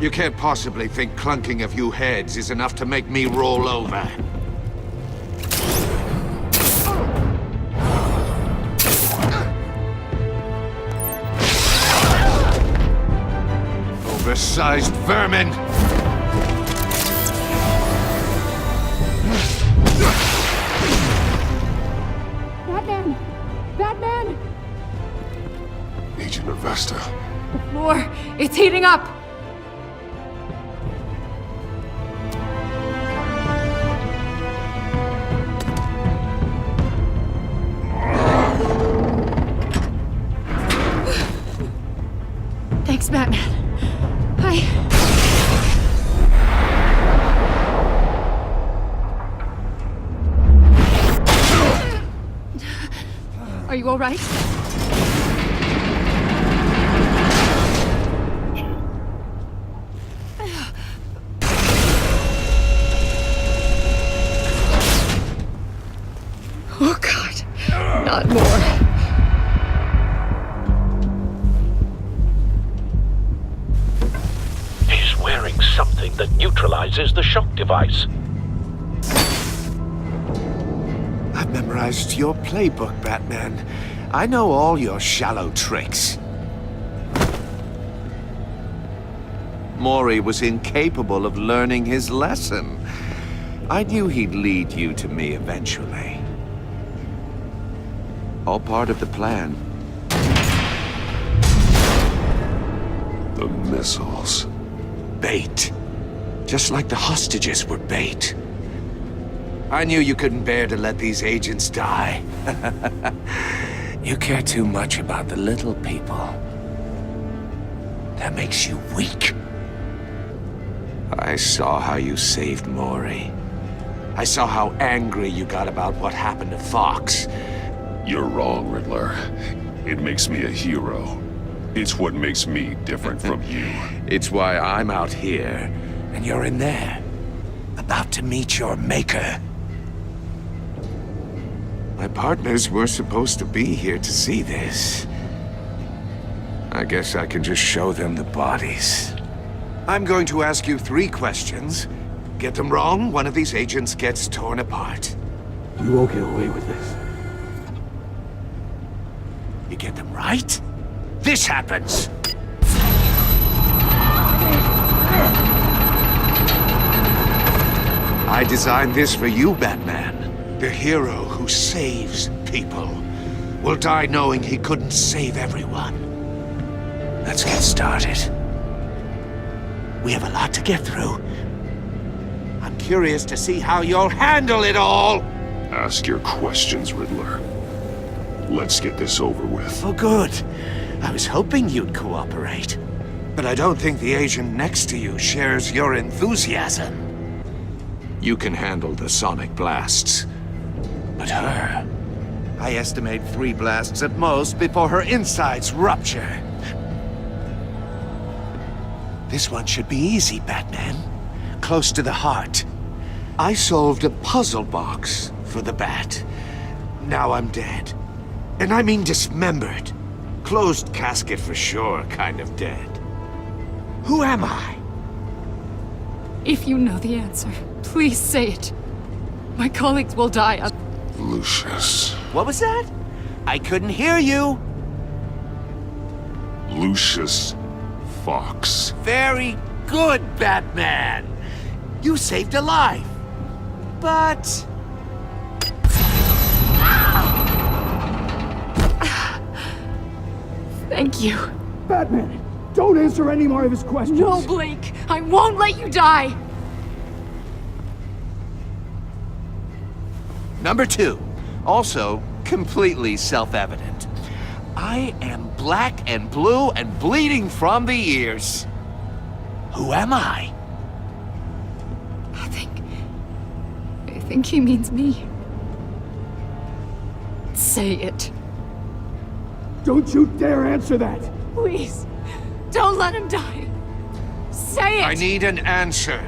You can't possibly think clunking a few heads is enough to make me roll over. Oversized vermin! Batman! Batman! Agent Avesta. The floor, it's heating up! Thanks, Batman. Are you all right? Oh, God. Not more. He's wearing something that neutralizes the shock device. I've memorized your playbook, Batman. I know all your shallow tricks. Maury was incapable of learning his lesson. I knew he'd lead you to me eventually. All part of the plan. The missiles. Bait. Just like the hostages were bait. I knew you couldn't bear to let these agents die. You care too much about the little people. That makes you weak. I saw how you saved Maury. I saw how angry you got about what happened to Fox. You're wrong, Riddler. It makes me a hero. It's what makes me different from you. It's why I'm out here, and you're in there. About to meet your maker. My partners were supposed to be here to see this. I guess I can just show them the bodies. I'm going to ask you 3 questions. Get them wrong, one of these agents gets torn apart. You won't get away with this. You get them right, this happens. I designed this for you, Batman. The hero who saves people will die knowing he couldn't save everyone. Let's get started. We have a lot to get through. I'm curious to see how you'll handle it all. Ask your questions, Riddler. Let's get this over with. Oh, good. I was hoping you'd cooperate. But I don't think the agent next to you shares your enthusiasm. You can handle the sonic blasts. But her... I estimate 3 blasts at most before her insides rupture. This one should be easy, Batman. Close to the heart. I solved a puzzle box for the Bat. Now I'm dead. And I mean dismembered. Closed casket for sure, kind of dead. Who am I? If you know the answer, please say it. My colleagues will die. Lucius. What was that? I couldn't hear you. Lucius Fox. Very good, Batman. You saved a life. But... Thank you. Batman, don't answer any more of his questions. No, Blake. I won't let you die. Number 2. Also, completely self-evident. I am black and blue and bleeding from the ears. Who am I? I think he means me. Say it. Don't you dare answer that! Please, don't let him die. Say it! I need an answer.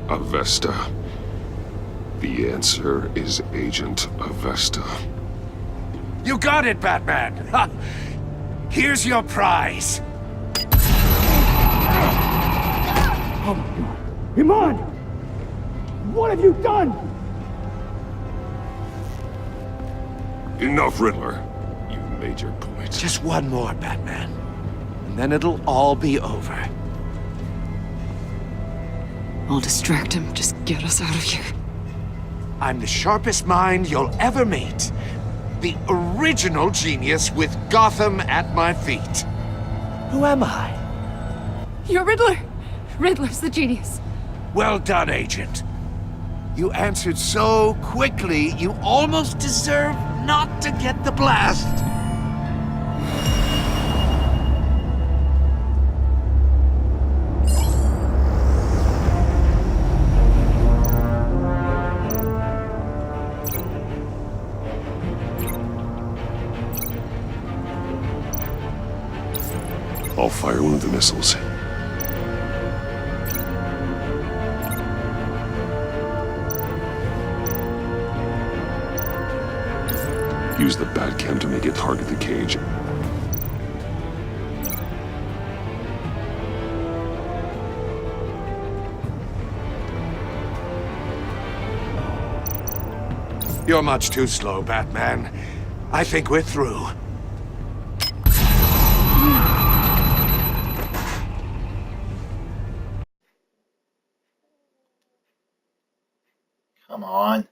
Avesta. The answer is Agent Avesta. You got it, Batman! Ha. Here's your prize. Oh my god. Iman! What have you done? Enough, Riddler. You've made your point. Just one more, Batman. And then it'll all be over. I'll distract him. Just get us out of here. I'm the sharpest mind you'll ever meet. The original genius with Gotham at my feet. Who am I? You're Riddler. Riddler's the genius. Well done, Agent. You answered so quickly, you almost deserve not to get the blast. I'll fire one of the missiles. Use the Batcam to make it target the cage. You're much too slow, Batman. I think we're through. Come on.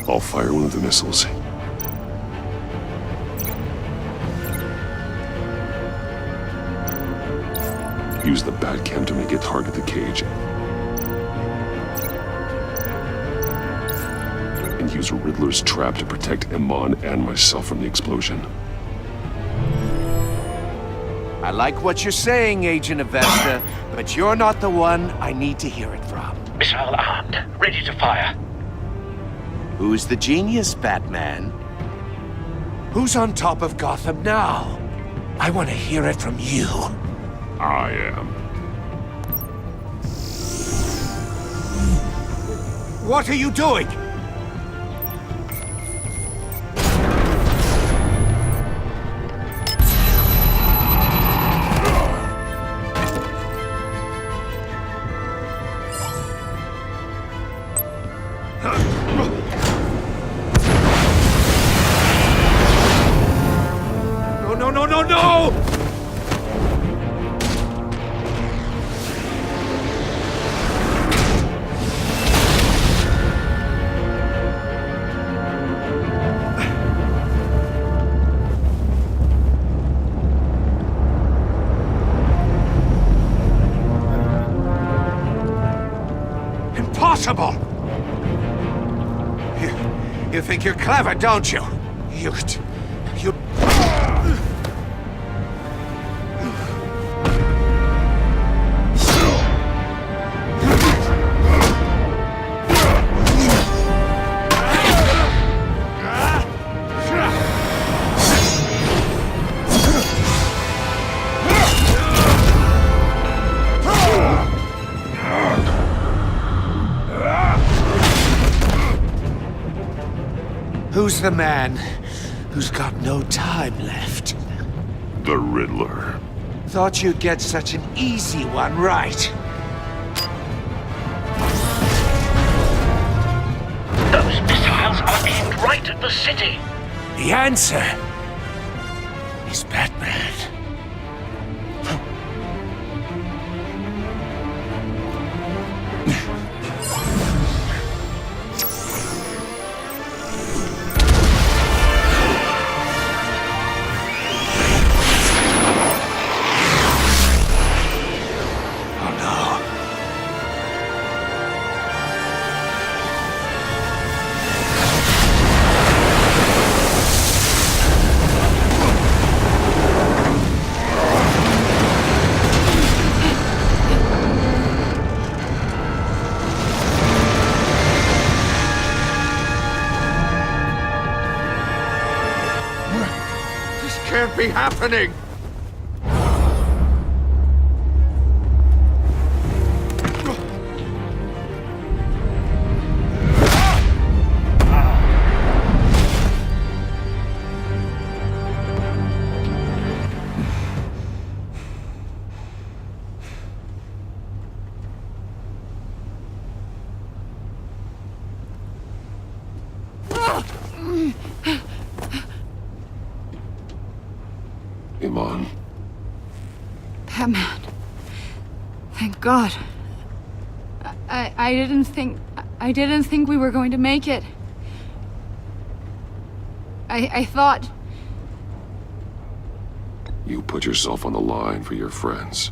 I'll fire one of the missiles. Use the Batcam to make it target the cage. And use Riddler's trap to protect Iman and myself from the explosion. I like what you're saying, Agent Avesta, but you're not the one I need to hear it from. Missile armed, ready to fire. Who's the genius, Batman? Who's on top of Gotham now? I want to hear it from you. I am. What are you doing? No! Impossible! You think you're clever, don't you? You... Who's the man who's got no time left? The Riddler. Thought you'd get such an easy one right. Those missiles are aimed right at the city. The answer is Batman. Can't be happening! Iman. Batman. Thank God. I didn't think we were going to make it. I thought... You put yourself on the line for your friends.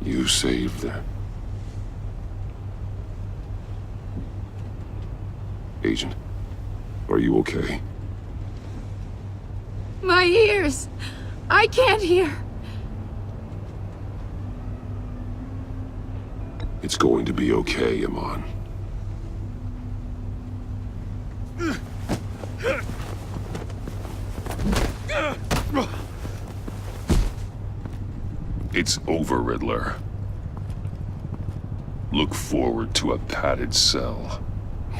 You saved them. Agent, are you okay? My ears! I can't hear! It's going to be okay, Iman. It's over, Riddler. Look forward to a padded cell.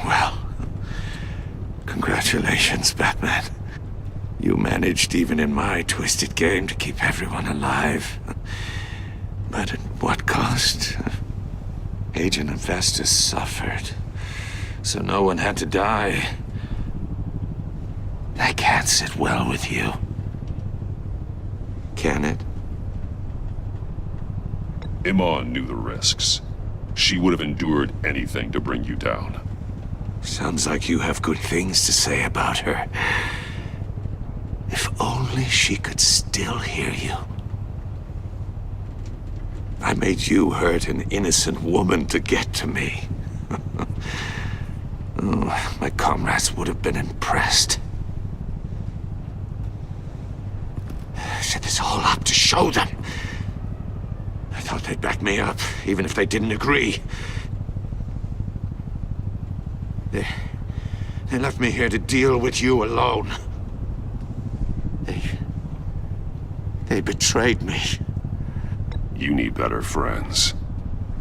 Well, congratulations, Batman. You managed, even in my twisted game, to keep everyone alive. But at what cost? Agent Avestus suffered, so no one had to die. That can't sit well with you. Can it? Iman knew the risks. She would have endured anything to bring you down. Sounds like you have good things to say about her. If only she could still hear you. I made you hurt an innocent woman to get to me. Oh, my comrades would have been impressed. I set this all up to show them. I thought they'd back me up, even if they didn't agree. They left me here to deal with you alone. They betrayed me. You need better friends.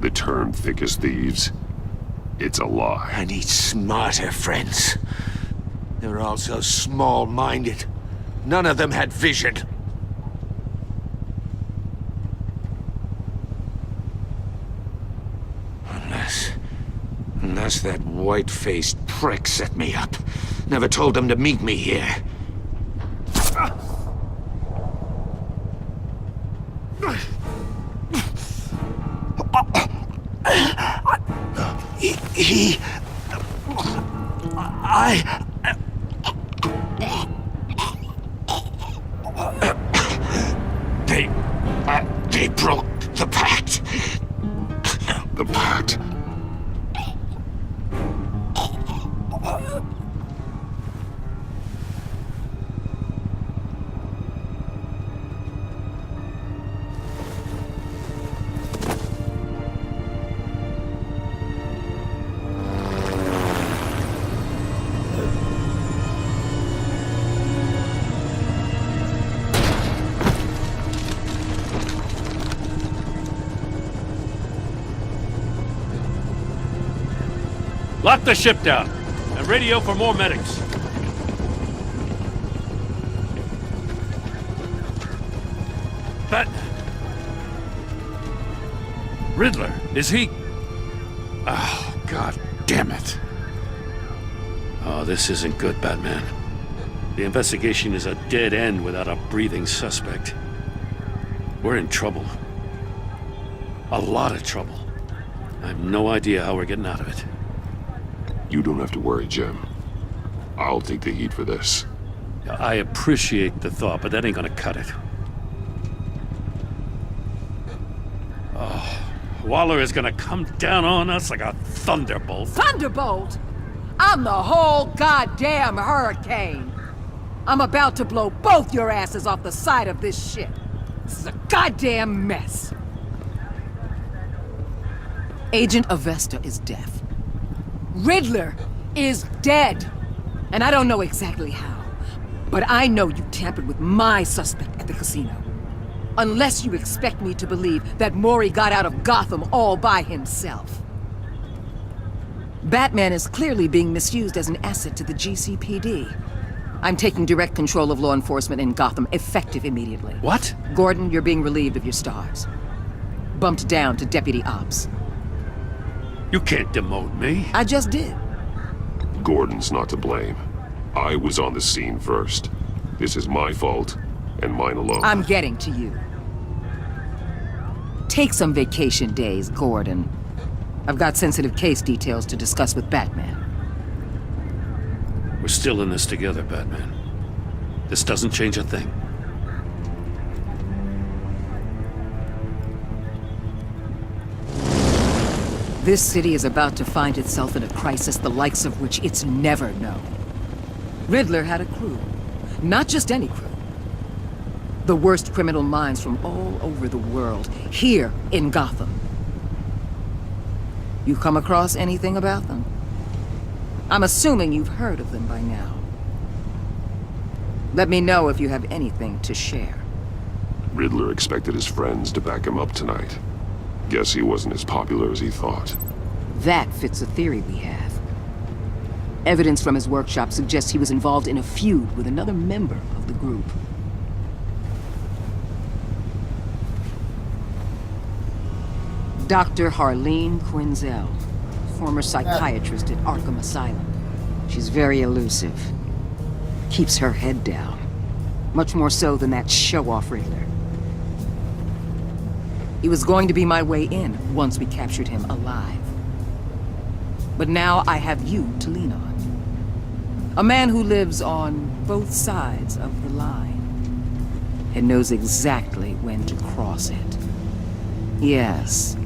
The term thick as thieves, it's a lie. I need smarter friends. They're all so small-minded. None of them had vision. Unless that white-faced prick set me up. Never told them to meet me here. They broke the pact. The pact? Lock the ship down and radio for more medics. But Riddler, is he? Oh, God damn it. Oh, this isn't good, Batman. The investigation is a dead end without a breathing suspect. We're in trouble. A lot of trouble. I have no idea how we're getting out of it. You don't have to worry, Jim. I'll take the heat for this. I appreciate the thought, but that ain't gonna cut it. Oh, Waller is gonna come down on us like a thunderbolt. Thunderbolt? I'm the whole goddamn hurricane. I'm about to blow both your asses off the side of this ship. This is a goddamn mess. Agent Avesta is deaf. Riddler is dead. And I don't know exactly how, but I know you tampered with my suspect at the casino. Unless you expect me to believe that Maury got out of Gotham all by himself. Batman is clearly being misused as an asset to the GCPD. I'm taking direct control of law enforcement in Gotham, effective immediately. What? Gordon, you're being relieved of your stars. Bumped down to Deputy Ops. You can't demote me. I just did. Gordon's not to blame. I was on the scene first. This is my fault, and mine alone. I'm getting to you. Take some vacation days, Gordon. I've got sensitive case details to discuss with Batman. We're still in this together, Batman. This doesn't change a thing. This city is about to find itself in a crisis the likes of which it's never known. Riddler had a crew. Not just any crew. The worst criminal minds from all over the world, here in Gotham. You come across anything about them? I'm assuming you've heard of them by now. Let me know if you have anything to share. Riddler expected his friends to back him up tonight. Guess he wasn't as popular as he thought. That fits a theory we have. Evidence from his workshop suggests he was involved in a feud with another member of the group. Dr. Harleen Quinzel, former psychiatrist at Arkham Asylum. She's very elusive. Keeps her head down. Much more so than that show-off Riddler. He was going to be my way in once we captured him alive. But now I have you to lean on. A man who lives on both sides of the line and knows exactly when to cross it. Yes,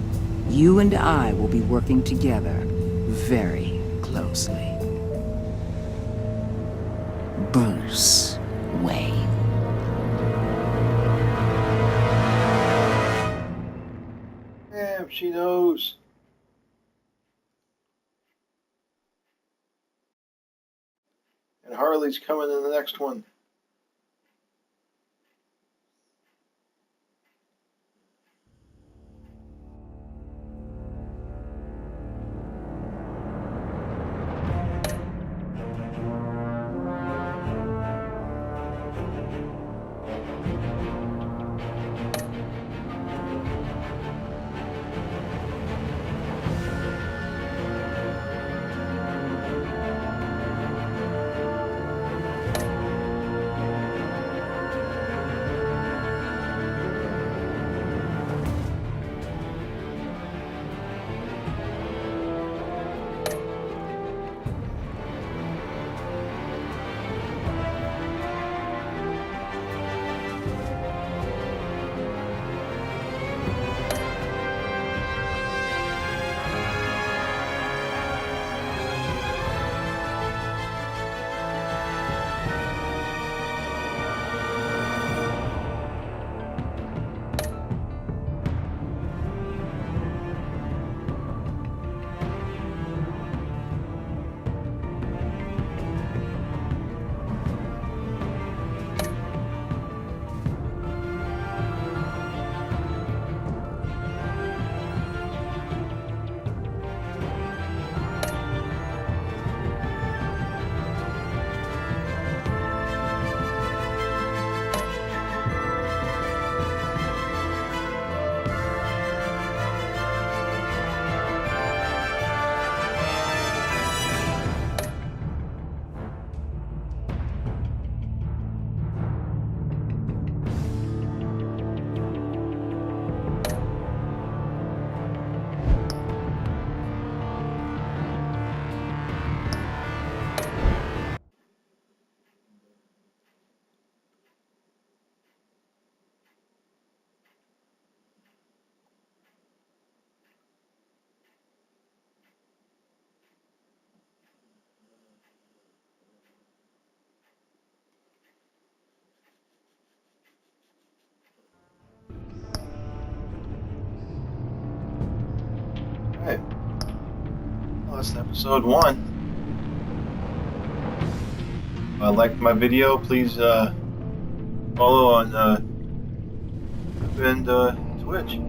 you and I will be working together very closely. Bruce Wayne. Damn, she knows. And Harley's coming in the next one. Alright. Well, that's episode 1. If you liked my video, please follow on YouTube and Twitch.